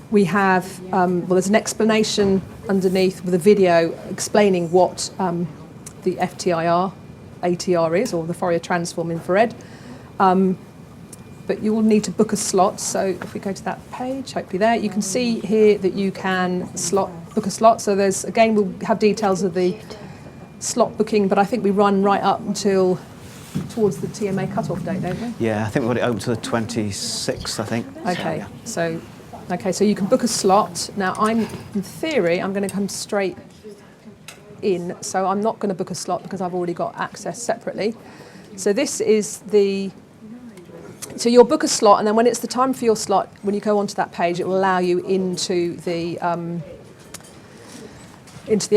we have, there's an explanation underneath with a video explaining what the FTIR ATR is, or the Fourier transform infrared. But you will need to book a slot. So if we go to that page, hopefully there, you can see here that you can book a slot. So there's, again, we'll have details of the slot booking, but I think we run right up until towards the TMA cut-off date, don't we? Yeah, I think we've got it open to the 26th, I think. Okay, So, so you can book a slot. Now, in theory, I'm going to come straight in, so I'm not going to book a slot because I've already got access separately. So this is so you'll book a slot, and then when it's the time for your slot, when you go onto that page, it will allow you into the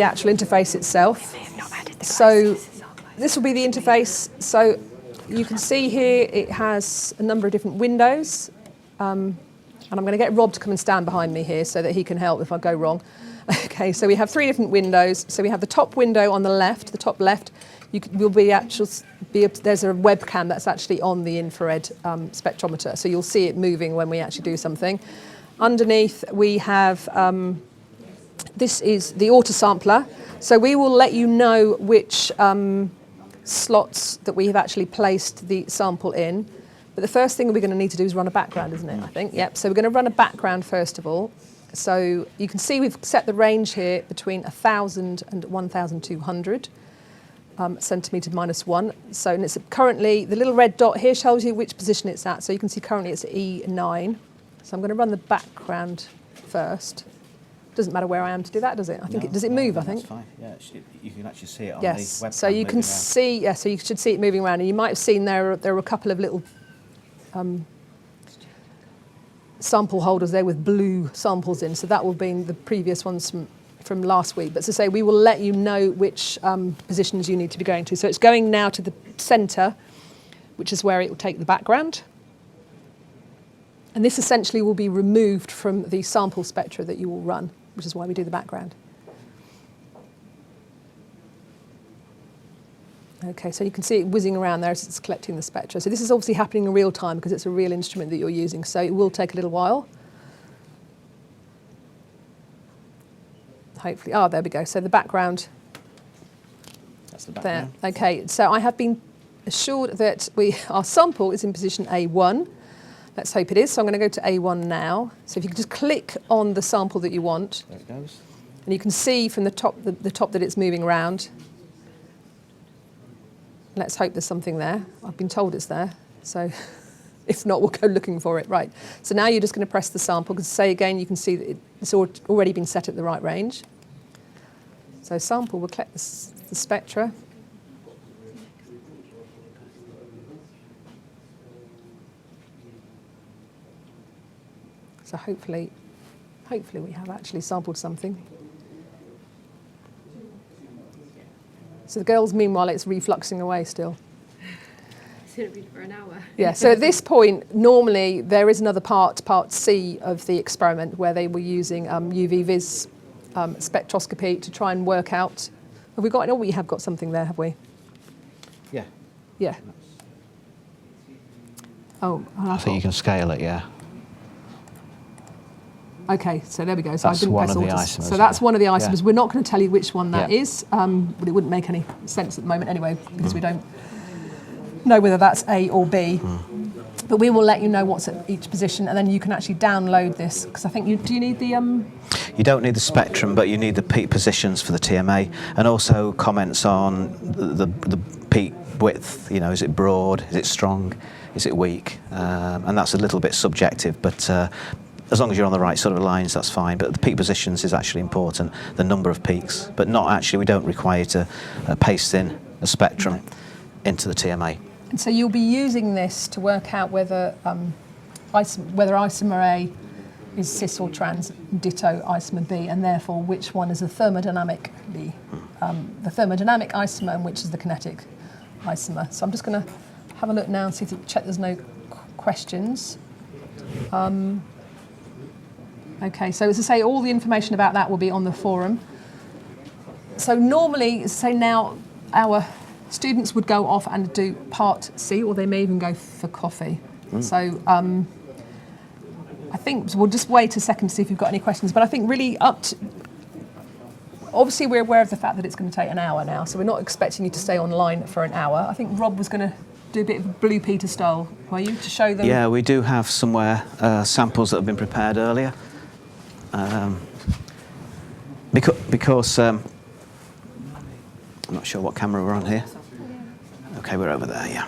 actual interface itself. So this will be the interface. So you can see here it has a number of different windows. And I'm going to get Rob to come and stand behind me here so that he can help if I go wrong. Okay, so we have 3 different windows. So we have the top window on the left, there's a webcam that's actually on the infrared spectrometer. So you'll see it moving when we actually do something. Underneath we have, this is the autosampler. So we will let you know which slots that we have actually placed the sample in. But the first thing we're going to need to do is run a background, isn't it, I think? Yep, so we're going to run a background first of all. So you can see we've set the range here between 1,000 and 1,200 centimetre -1. So and it's currently, the little red dot here shows you which position it's at. So you can see currently it's at E9. So I'm going to run the background first. Doesn't matter where I am to do that, does it? I think does it move, I think? That's fine, yeah. You can actually see it on yes. the webcam. So you can see, so you should see it moving around. And you might have seen there are a couple of little sample holders there with blue samples in. So that will be the previous ones from last week. But as I say, we will let you know which positions you need to be going to. So it's going now to the centre, which is where it will take the background. And this essentially will be removed from the sample spectra that you will run, which is why we do the background. Okay, so you can see it whizzing around there as it's collecting the spectra. So this is obviously happening in real time because it's a real instrument that you're using, so it will take a little while. Hopefully, there we go. So the background. That's the background. There. Okay, so I have been assured that our sample is in position A1. Let's hope it is. So I'm going to go to A1 now. So if you could just click on the sample that you want. There it goes. And you can see from the top that it's moving around. Let's hope there's something there. I've been told it's there. So if not, we'll go looking for it. Right. So now you're just going to press the sample. Because say again, you can see that it's already been set at the right range. So sample will collect the spectra. So hopefully we have actually sampled something. So the girls, meanwhile, it's refluxing away still. It's going to be for an hour. Yeah, so at this point, normally there is another part C of the experiment, where they were using UV-vis spectroscopy to try and work out. Have we got? Oh, we have got something there, have we? Yeah. Yeah. Oh, I think you can scale it, yeah. Okay, so there we go. So That's I didn't one press of the auto. isomers, So that's yeah. one of the isomers. Yeah. We're not going to tell you which one that Yeah. is, but it wouldn't make any sense at the moment anyway, because we don't know whether that's A or B. But we will let you know what's at each position, and then you can actually download this. Because I think do you need the You don't need the spectrum, but you need the peak positions for the TMA, and also comments on the peak width. You know, is it broad? Is it strong? Is it weak? And that's a little bit subjective, but as long as you're on the right sort of lines, that's fine. But the peak positions is actually important, the number of peaks, but not actually. We don't require you to paste in a spectrum into the TMA. And so you'll be using this to work out whether isomer A is cis or trans, ditto isomer B, and therefore which one is a thermodynamic B, the thermodynamic isomer, and which is the kinetic isomer. So I'm just going to have a look now and see to check there's no questions. Okay, so as I say, all the information about that will be on the forum. So normally, say now, our students would go off and do part C, or they may even go for coffee. So I think we'll just wait a second to see if you've got any questions. But I think really obviously we're aware of the fact that it's going to take an hour now, so we're not expecting you to stay online for an hour. I think Rob was going to do a bit of Blue Peter style, were you, to show them? Yeah, we do have somewhere samples that have been prepared earlier. Because I'm not sure what camera we're on here. Okay, we're over there, yeah.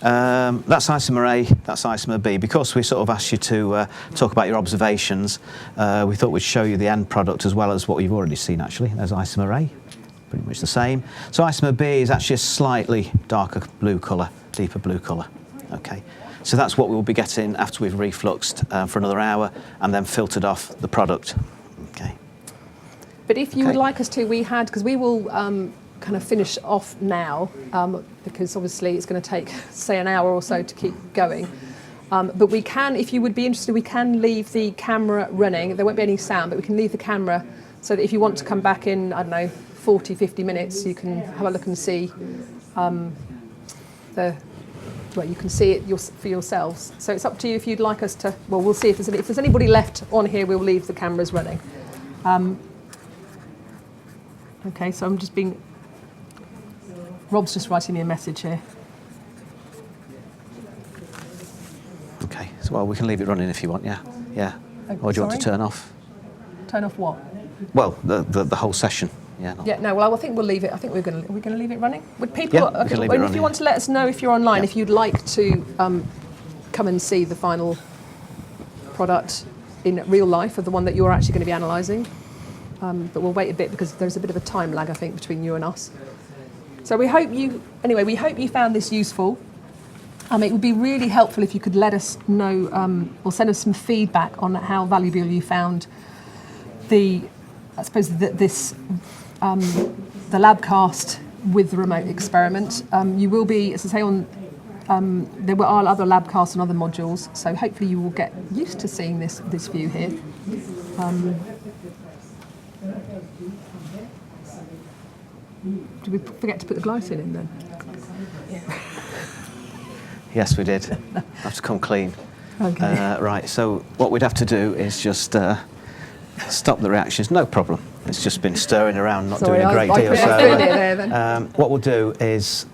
That's isomer A, that's isomer B. Because we sort of asked you to talk about your observations, we thought we'd show you the end product as well as what you've already seen, actually. There's isomer A, pretty much the same. So isomer B is actually a slightly darker blue colour, deeper blue colour. Okay, so that's what we'll be getting after we've refluxed for another hour and then filtered off the product. Okay. But if you would like us to, because we will kind of finish off now, because obviously it's going to take, say, an hour or so to keep going. But we can, if you would be interested, we can leave the camera running. There won't be any sound, but we can leave the camera so that if you want to come back in, I don't know, 40, 50 minutes, you can have a look and see you can see it for yourselves. So it's up to you if you'd like us to, well, we'll see if there's anybody left on here, we'll leave the cameras running. Okay, so I'm just being... Rob's just writing me a message here. Okay, so well, we can leave it running if you want, yeah. Yeah. Okay, Or do you want to turn off? Turn off what? Well, the whole session, yeah. Yeah, no, well, I think we'll leave it. I think are we going to leave it running? Would people... Yeah, we can leave it running. If you want to let us know if you're online, if you'd like to come and see the final product in real life of the one that you're actually going to be analysing. But we'll wait a bit because there's a bit of a time lag, I think, between you and us. So we hope you found this useful. It would be really helpful if you could let us know or send us some feedback on how valuable you found the labcast with the remote experiment. You will be, as I say, there are other labcasts and other modules, so hopefully you will get used to seeing this view here. Did we forget to put the glycine in then? Yes, we did. Have to come clean. Okay. Right, so what we'd have to do is just stop the reactions. No problem. It's just been stirring around, not doing a great deal. So what we'll do is,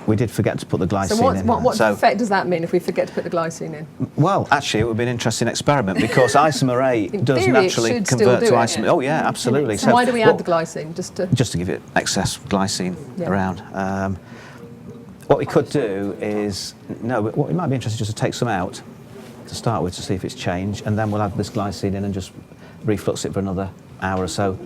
we did forget to put the glycine in. What effect does that mean if we forget to put the glycine in? Well, actually, it would be an interesting experiment because isomer A does naturally convert to isomer. Oh yeah, absolutely. So why do we add the glycine? Just to give it excess glycine around. What we could do is what it might be interesting just to take some out to start with to see if it's changed, and then we'll add this glycine in and just reflux it for another hour or so.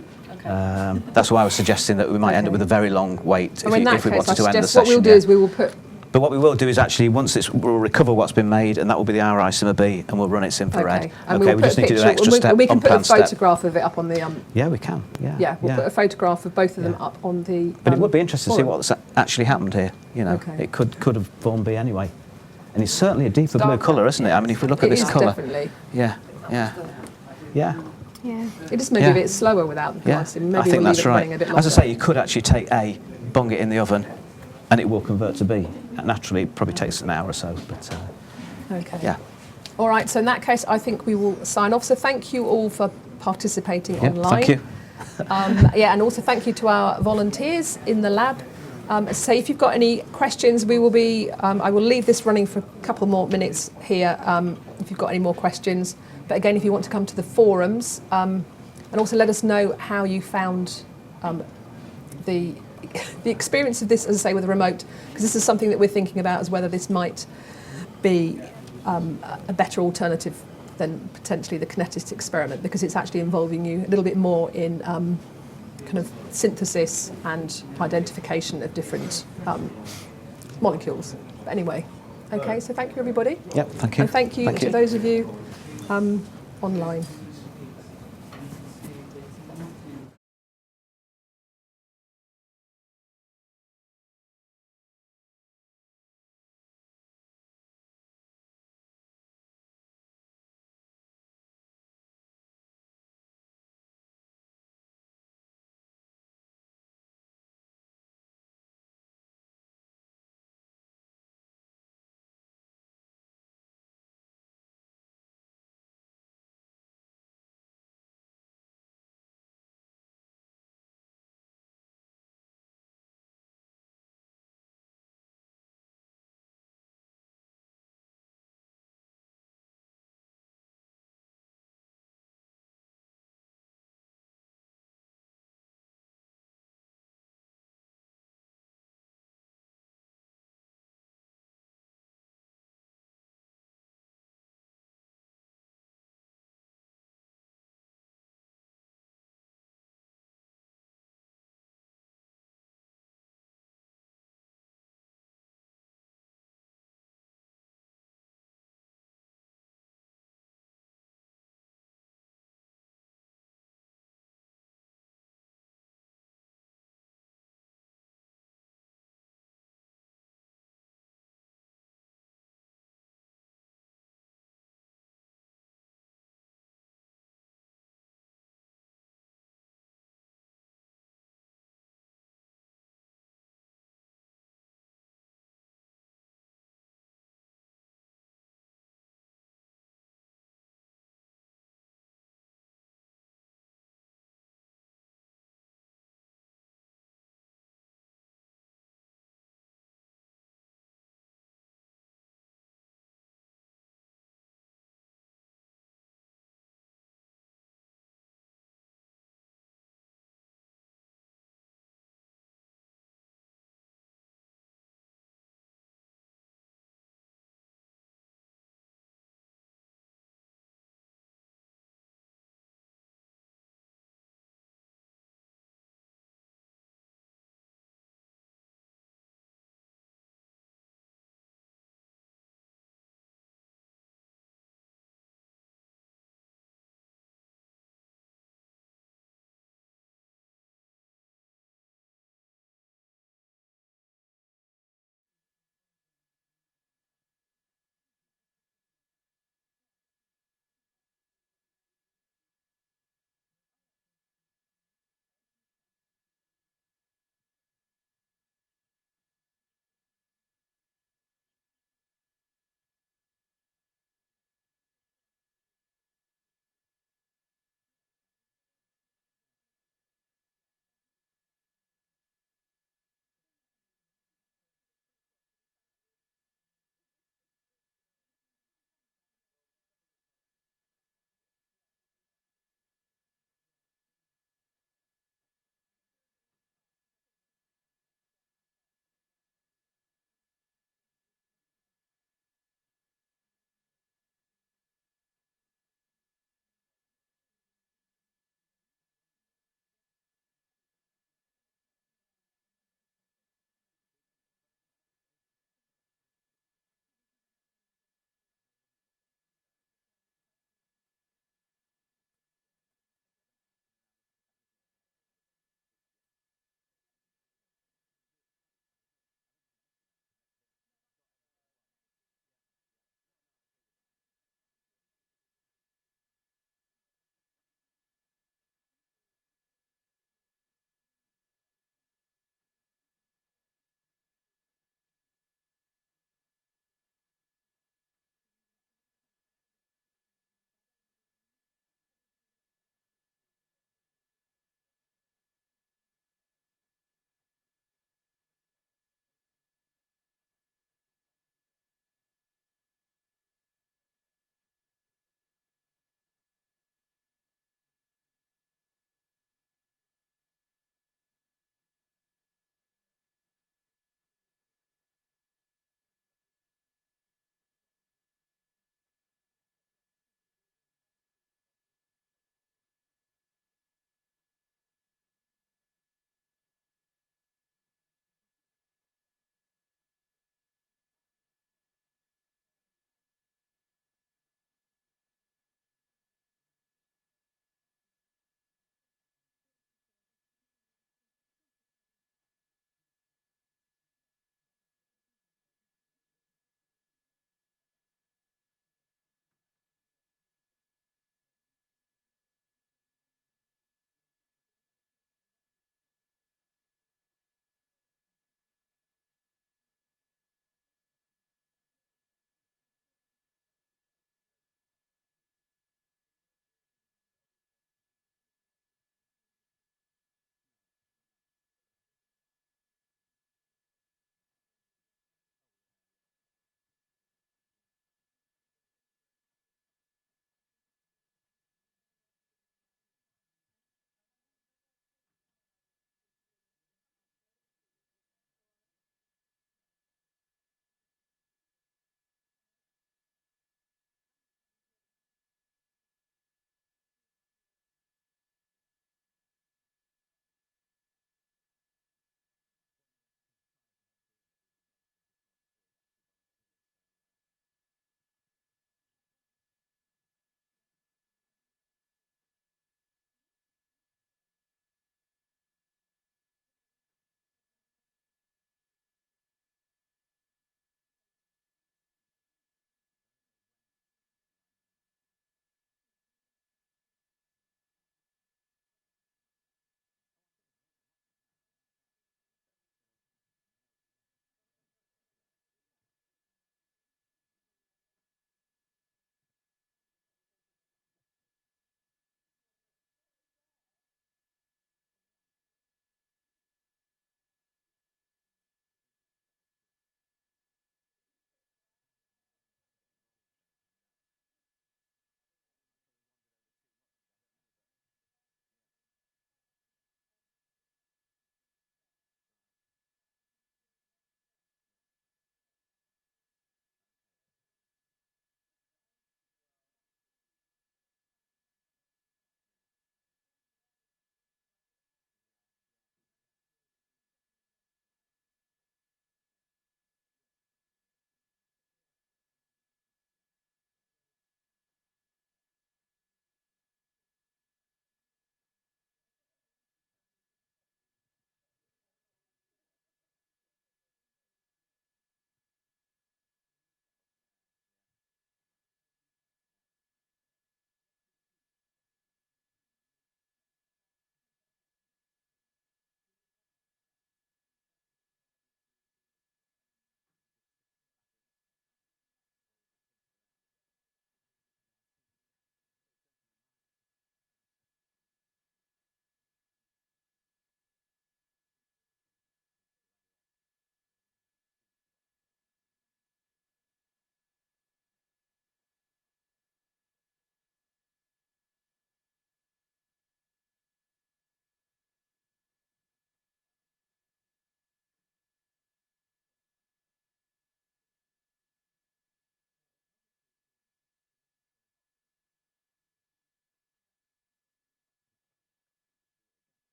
That's why I was suggesting that we might end up with a very long wait if we wanted to end the session. What we'll do is we will put... But what we will do is actually, we'll recover what's been made, and that will be the hour isomer B, and we'll run its infrared. Okay, we just need to do an extra step. And we can put a photograph of it up on the... Yeah, we can. Yeah, we'll put a photograph of both of them up on the... But it would be interesting to see what's actually happened here. You know, it could have formed B anyway. And it's certainly a deeper blue colour, isn't it? I mean, if we look at this colour... definitely. Yeah. It just may be a bit slower without the glycine. Maybe I think that's right. A bit longer. As I say, you could actually take A, bung it in the oven, and it will convert to B. Naturally, it probably takes an hour or so, but yeah. All right, so in that case, I think we will sign off. So thank you all for participating online. Thank you. And also thank you to our volunteers in the lab. So if you've got any questions, we will be, I will leave this running for a couple more minutes here if you've got any more questions. But again, if you want to come to the forums, and also let us know how you found the experience of this, as I say, with the remote, because this is something that we're thinking about as whether this might be a better alternative than potentially the kinetist experiment, because it's actually involving you a little bit more in kind of synthesis and identification of different molecules. But anyway, okay, so thank you everybody. Yep, thank you. And thank you to those of you online.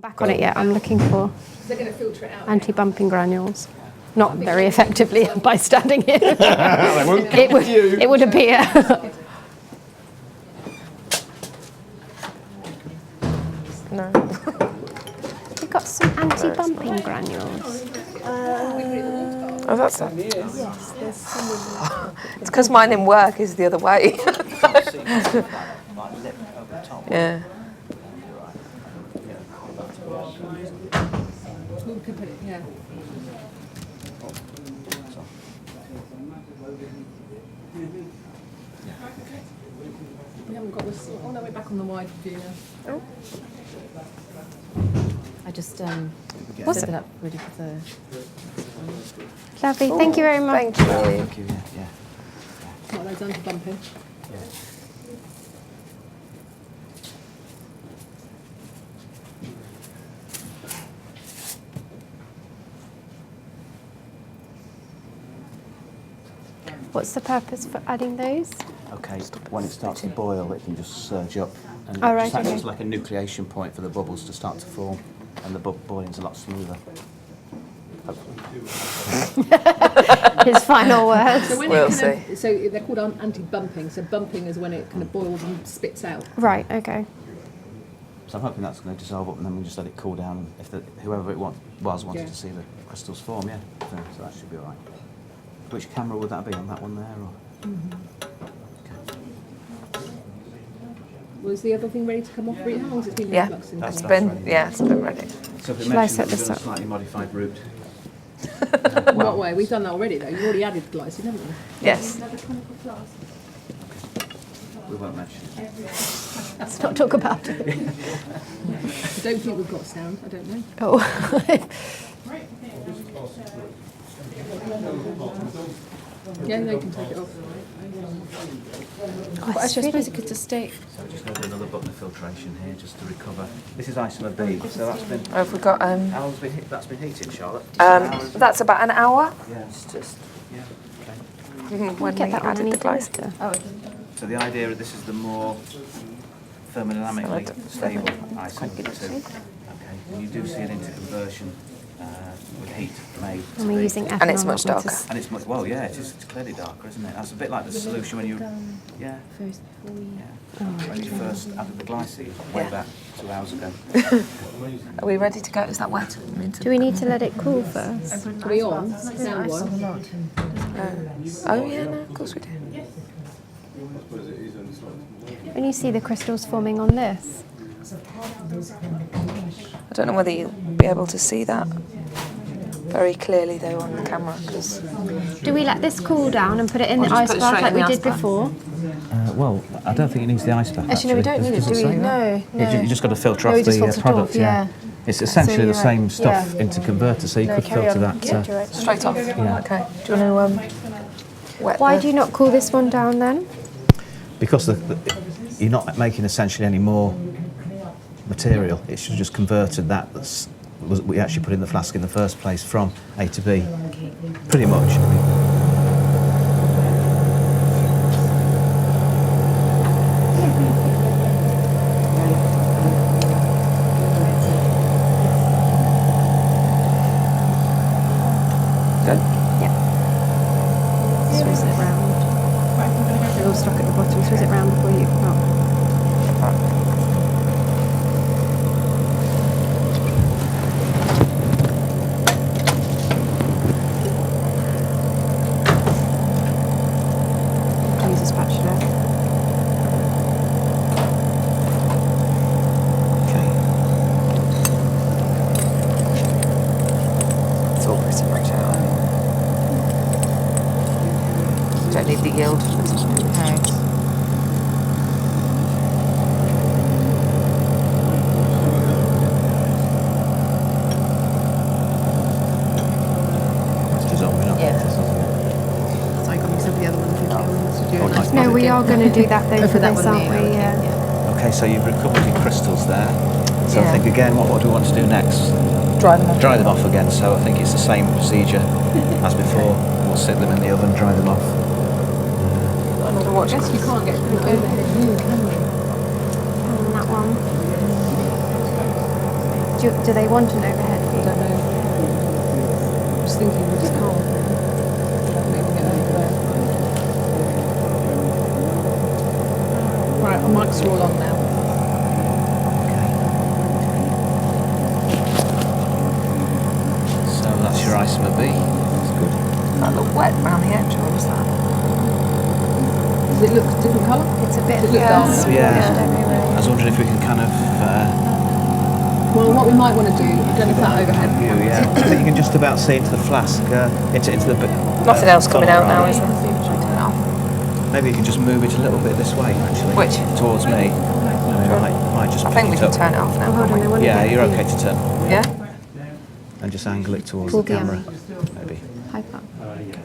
Back on it yet. I'm looking for They're going to filter it out. anti-bumping granules. Not very effectively by standing here. It would appear. No. We've got some anti-bumping granules. Oh, that's it. It's because mine in work is the other way. Yeah. We could put it, yeah. We haven't got this. Oh no, we're back on the wide view now. I just set it up ready for the. Lovely. Thank you very much. Thank you. Thank you, yeah. What are those anti-bumping? What's the purpose for adding those? Okay, when it starts to boil, it can just surge up. And Oh, it right, just acts okay. as like a nucleation point for the bubbles to start to form, and the boiling's a lot smoother. His final words. So when We'll it kind of, so they're called anti-bumping. So bumping is when it kind of boils and spits out. Right, okay. So I'm hoping that's going to dissolve up, and then we just let it cool down. If whoever it wanted Yeah. to see the crystals form, yeah. So that should be all right. Which camera would that be? On that one there, or? Was the other thing ready to come off? How long has it been? Yeah. refluxing? That's It's right. been, yeah, it's been ready. So if it Shall I mentions set that this we've done a up? slightly modified route. In what way? We've done that already though. You've already added glycine, haven't you? Yes. We won't mention it. Let's not talk about it. I don't think we've got sound. I don't know. Oh. Yeah, no, you can take it off. Oh, it's Actually, I suppose really- it could just stay. So we're just going to do another button of filtration here, just to recover. This is isomer B, so that's been. Oh, have we got How long's that's been heated, Charlotte? that's about an hour. Yeah. Just Yeah. Okay. when Get we that on added any the glycine. toaster. So the idea of this is the more thermodynamically stable isomer 2. Okay. And you do see an interconversion with heat made. to And we're the- using ethanol. And it's much not darker. And it's much, well, yeah, it's clearly darker, isn't it? That's a bit like the solution when you, yeah, First before we. when you first added the glycine way Yeah. back 2 hours ago. Are we ready to go? Is that wet? Do we need to let it cool first? Are we on? Sound one? Oh yeah, no, of course we do. When you see the crystals forming on this? I don't know whether you'll be able to see that very clearly though on the camera. 'Cause Do we let this cool down and put it in the just ice put it bath straight like in we the did ice bath? before? Well, I don't think it needs the ice bath. Actually, no, we don't need it, do we? No, no. You just got to filter No, off we just the filter it product. off, yeah. It's essentially you're the right. same stuff Yeah. into converter, so you could carry filter on. that. Yeah, you're right. straight off. Okay. Do you want to wet Why the- do you not cool this one down then? Because you're not making essentially any more material. It should have just converted that we actually put in the flask in the first place from A to B. Pretty much. I mean, Good. Swizz it round. They're all stuck at the bottom. Swizz it round before you. Oh. Use a spatula. okay. It's all pretty much out. Don't need the yield. Okay. It's dissolving up. Yeah. Sorry, got mixed up with the other one. Oh, nice. No, we are going to do that though Oh, for for that this, one aren't there, we? okay, Yeah. Okay, so you've recovered your crystals there. So I Yeah. think again, what do we want to do next? Dry them off. Dry them off again. So I think it's the same procedure as before. We'll sit them in the oven, dry them off. Another watch. I guess you can't get through overhead view, can you? And that one. Do they want an overhead I view? don't know. I'm just thinking we just can't. Maybe get over there. Right, our mics are all on now. So that's your isomer B. That's good. That look wet around the edge, or is that? Does it look different colour? It's a bit Does it look darker? everywhere. I was wondering if we can kind of Well, what we might want to do, I don't know if that overhead view, yeah. I think you can just about see into the flask, into the bit. Nothing else coming out now, is there? Maybe you can just move it a little bit this way, actually. Which? Towards me. Might just I pick think we it can up. turn it off now. Hold on, I want to Yeah, get you're the okay to turn. Yeah? And just angle it towards Pull the the camera. Maybe. hyper.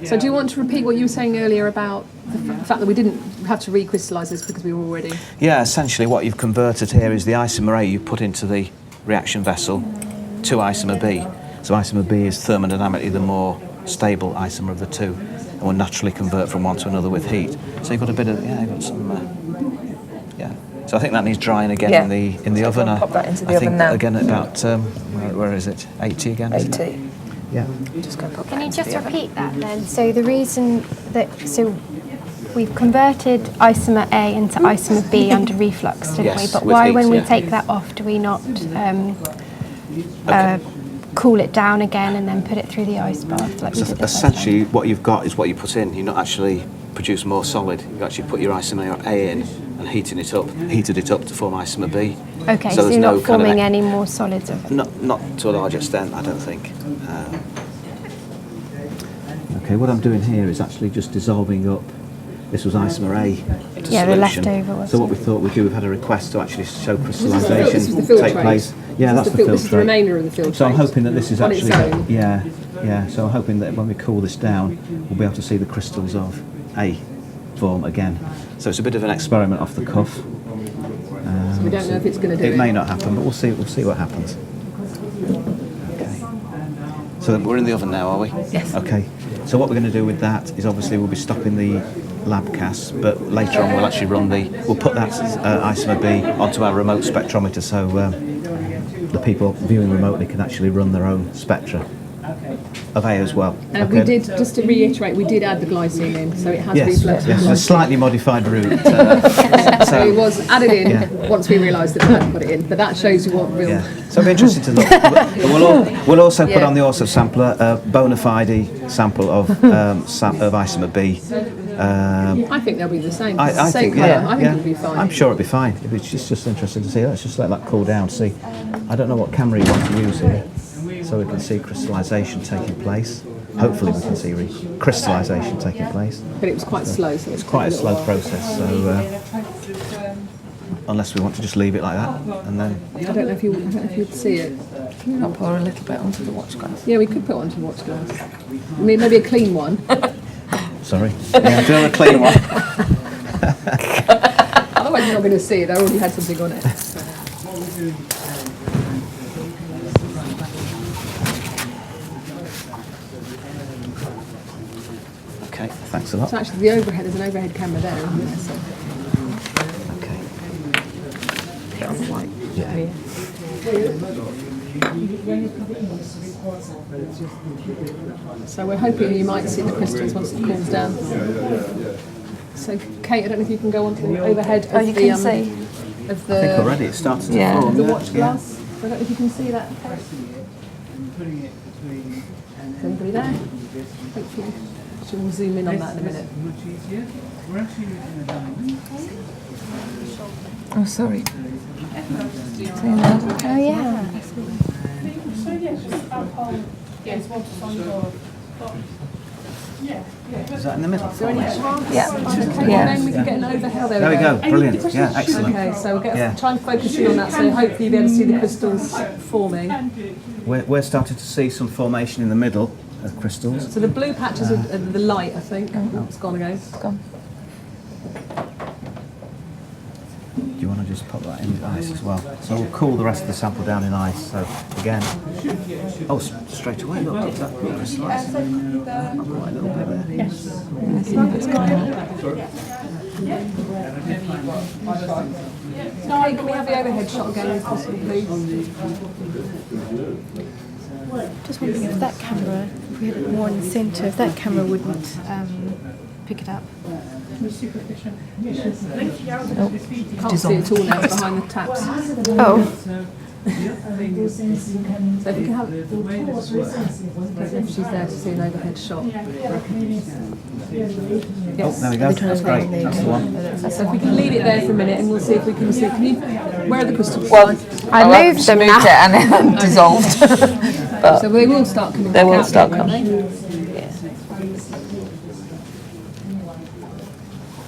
So do you want to repeat what you were saying earlier about the fact that we didn't have to recrystallise this because we were already... Yeah, essentially what you've converted here is the isomer A you put into the reaction vessel to isomer B. So isomer B is thermodynamically the more stable isomer of the two and will naturally convert from one to another with heat. So you've got a bit of, yeah, you've got some, yeah. So I think that needs drying again Yeah. in the So oven. we'll pop that into the I think oven now. again at about, where is it? 80 again? Is it? 80. Yeah. Just going to pop Can that you into just the oven. repeat that then? So the reason that, so we've converted isomer A into isomer B under reflux, didn't Yes, we? But with why, heat, when we yeah. take that off, do we not cool it down again and then put it through the ice bath like we So did the first essentially what you've got is what you put in. You're not actually produce more solid. You actually put your isomer A in and heated it up to form isomer B. time? Okay, so there's you're no not kind of forming any more solids of it? Not to a large extent, I don't think. Okay, what I'm doing here is actually just dissolving up. This was isomer A into Yeah, the solution. leftover was So what we thought we'd do, we've had a request to actually show This crystallisation is the take filtrate. place. Yeah, that's the This is the filtrate. remainder of the filtrate. So I'm hoping that this is on its actually, own. yeah. So I'm hoping that when we cool this down, we'll be able to see the crystals of A form again. So it's a bit of an experiment off the cuff. We don't know if it's going to do it. It may not happen, but we'll see. We'll see what happens. Okay. So we're in the oven now, are we? Yes. Okay. So what we're going to do with that is obviously we'll be stopping the lab cast, but later on we'll actually we'll put that isomer B onto our remote spectrometer, so the people viewing remotely can actually run their own spectra of A as well. We did, just to reiterate, we did add the glycine in, so it has Yes, reflux with yes, a glycine. slightly modified route. So it was added in Yeah. once we realised that we hadn't put it in, but that shows you what real... Yeah. So it'll be interesting to look. We'll also put Yeah. on the also sampler a bona fide sample of isomer B. I think they'll be the same. It's the I same think, colour. yeah, I think yeah. it'll be fine. I'm sure it'll be fine. It's just interesting to see. Let's just let that cool down. See, I don't know what camera you want to use here, so we can see crystallisation taking place. Hopefully, we can see crystallisation taking place. But it was quite slow, so It's quite a slow process. So unless we want to just leave it like that, and then I don't know if you'd see it. I'll pour a little bit onto the watch glass. Yeah, we could put it onto the watch glass. I mean, maybe a clean one. sorry, yeah, do a clean one. Otherwise, you're not going to see it. I already had something on it. Okay, thanks a lot. So actually, there's an overhead camera there, isn't there? So Okay. Put it on the white. Yeah. So we're hoping you might see the crystals once it cools down. So Kate, I don't know if you can go onto the overhead of you the can see. of I think the already it started to Yeah. form. the yeah, watch yeah. glass. So I don't know if you can see that. Is anybody there? Hopefully. We'll zoom in on that in a minute. Oh, sorry. Oh yeah. Is that in the middle? Is there any chance? Yeah. Okay, Yeah. then we can get an overhead. There we go. Brilliant. Yeah, excellent. Okay, so we'll Yeah. try and focus in on that, so hopefully you'll be able to see the crystals forming. We're starting to see some formation in the middle of crystals. So the blue patches are the light, I think. Oh, it's gone again. It's gone. Do you want to just pop that in ice as well? So we'll cool the rest of the sample down in ice. So again, oh, straight away. Look, look, that crystallised. Quite a little bit there. I think it's gone. Okay, can we have the overhead shot again if possible, please? Just wondering if that camera, if we had it more in the centre, if that camera wouldn't pick it up. Can't see it all now, it's behind the taps. Oh, So if we can have, I don't know if she's there to see an overhead shot. Oh, there we go. That's great. That's the one. So if we can leave it there for a minute and we'll see if we can see. Can you, where are the crystals? Well, I moved them moved now. it and it dissolved. So they will start coming They back will out start again, won't coming.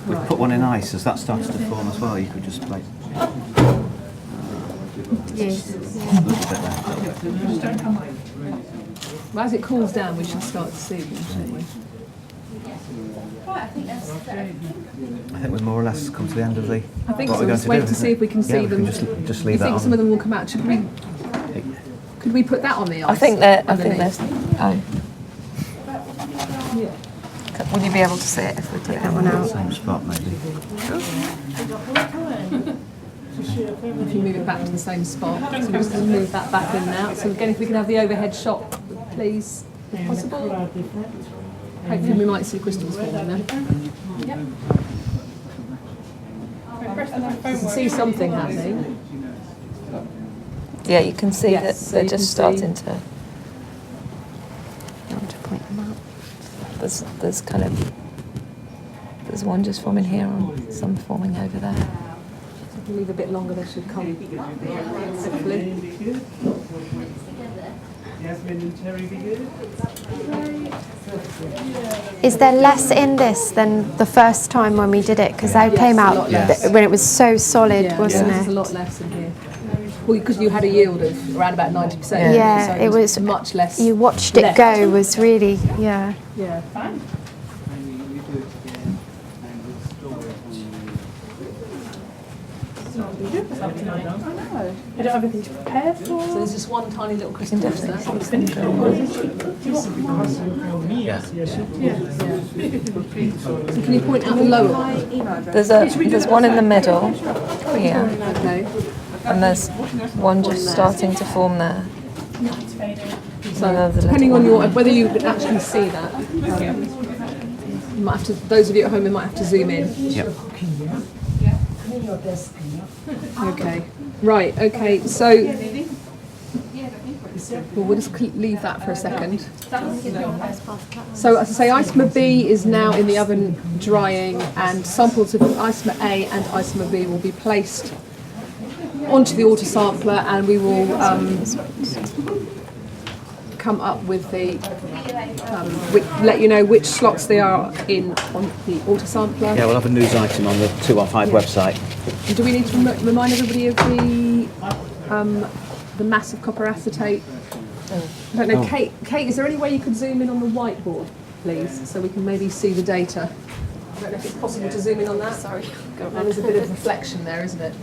We put one in ice. As that starts to form as well, you could just place Yes. a little bit there. Well, as it cools down, we should start to see them, shouldn't we? I think we've more or less come to the end of the. I think what so. we're going Just wait do, to isn't see it? if we can Yeah, see we them. can just You leave that think on. some of them will come out? Could we put that on the ice? I think they're. underneath? Oh, Yeah. will you be able to see it if we put it That one out. Same spot, maybe. If you move it back to the same spot, so we're just going to move that back in now. So again, if we can have the overhead shot, please, if possible. Hopefully we might see crystals forming there. Yep. You can see something happening. Yeah, you can see Yes, that so they're you just can see- starting to. I want to point them out. There's kind of. There's one just forming here and some forming over there. If we leave a bit longer, they should come. Hopefully. Is there less in this than the first time when we did it? Because they came a out lot less. when it was so solid, wasn't There's a it? lot less in here. Well, because you had a yield of around about 90%. Yeah, so it was much less. You watched it left. go. Was really Yeah. I don't have anything to prepare for. So there's just one tiny little crystal there. Yeah. So can you point out the lower one? There's one in the middle here, Okay. and there's one just starting to form there. So depending on your whether you can actually see that, you might have to. Those of you at home, you might have to zoom in. Yep. Okay. Right. Okay. So we'll just leave that for a second. So as I say, isomer B is now in the oven drying, and samples of isomer A and isomer B will be placed onto the autosampler, and we will come up with the let you know which slots they are in on the autosampler. Yeah, we'll have a news item on the 215 website. And do we need to remind everybody of the massive copper acetate? I don't know, Kate, is there any way you could zoom in on the whiteboard, please, so we can maybe see the data? I don't know if it's possible to zoom in on that. Sorry. There's a bit of reflection there, isn't it?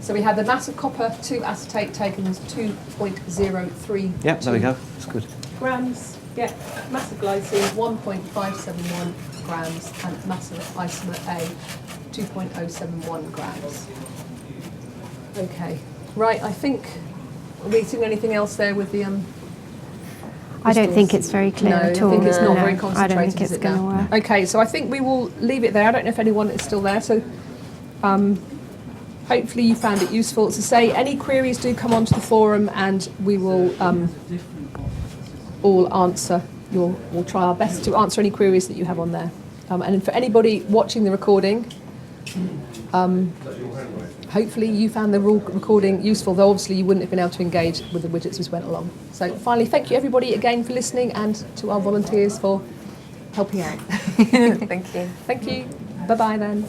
So we had the massive copper 2 acetate taken as 2.03. Yep, there we go. That's good. Grams. Yeah, massive glycine 1.571 grams, and massive isomer A 2.071 grams. Okay. Right. I think. Are we seeing anything else there with the I don't think it's very clear No, at all. I think it's not No, very I concentrated. don't think is it's it going to now? work. Okay, so I think we will leave it there. I don't know if anyone is still there, so hopefully you found it useful. To say any queries, do come onto the forum, and we will all answer. We'll try our best to answer any queries that you have on there. And for anybody watching the recording, hopefully you found the recording useful, though obviously you wouldn't have been able to engage with the widgets as we went along. So finally, thank you everybody again for listening, and to our volunteers for helping out. Thank you. Thank you. Bye-bye then.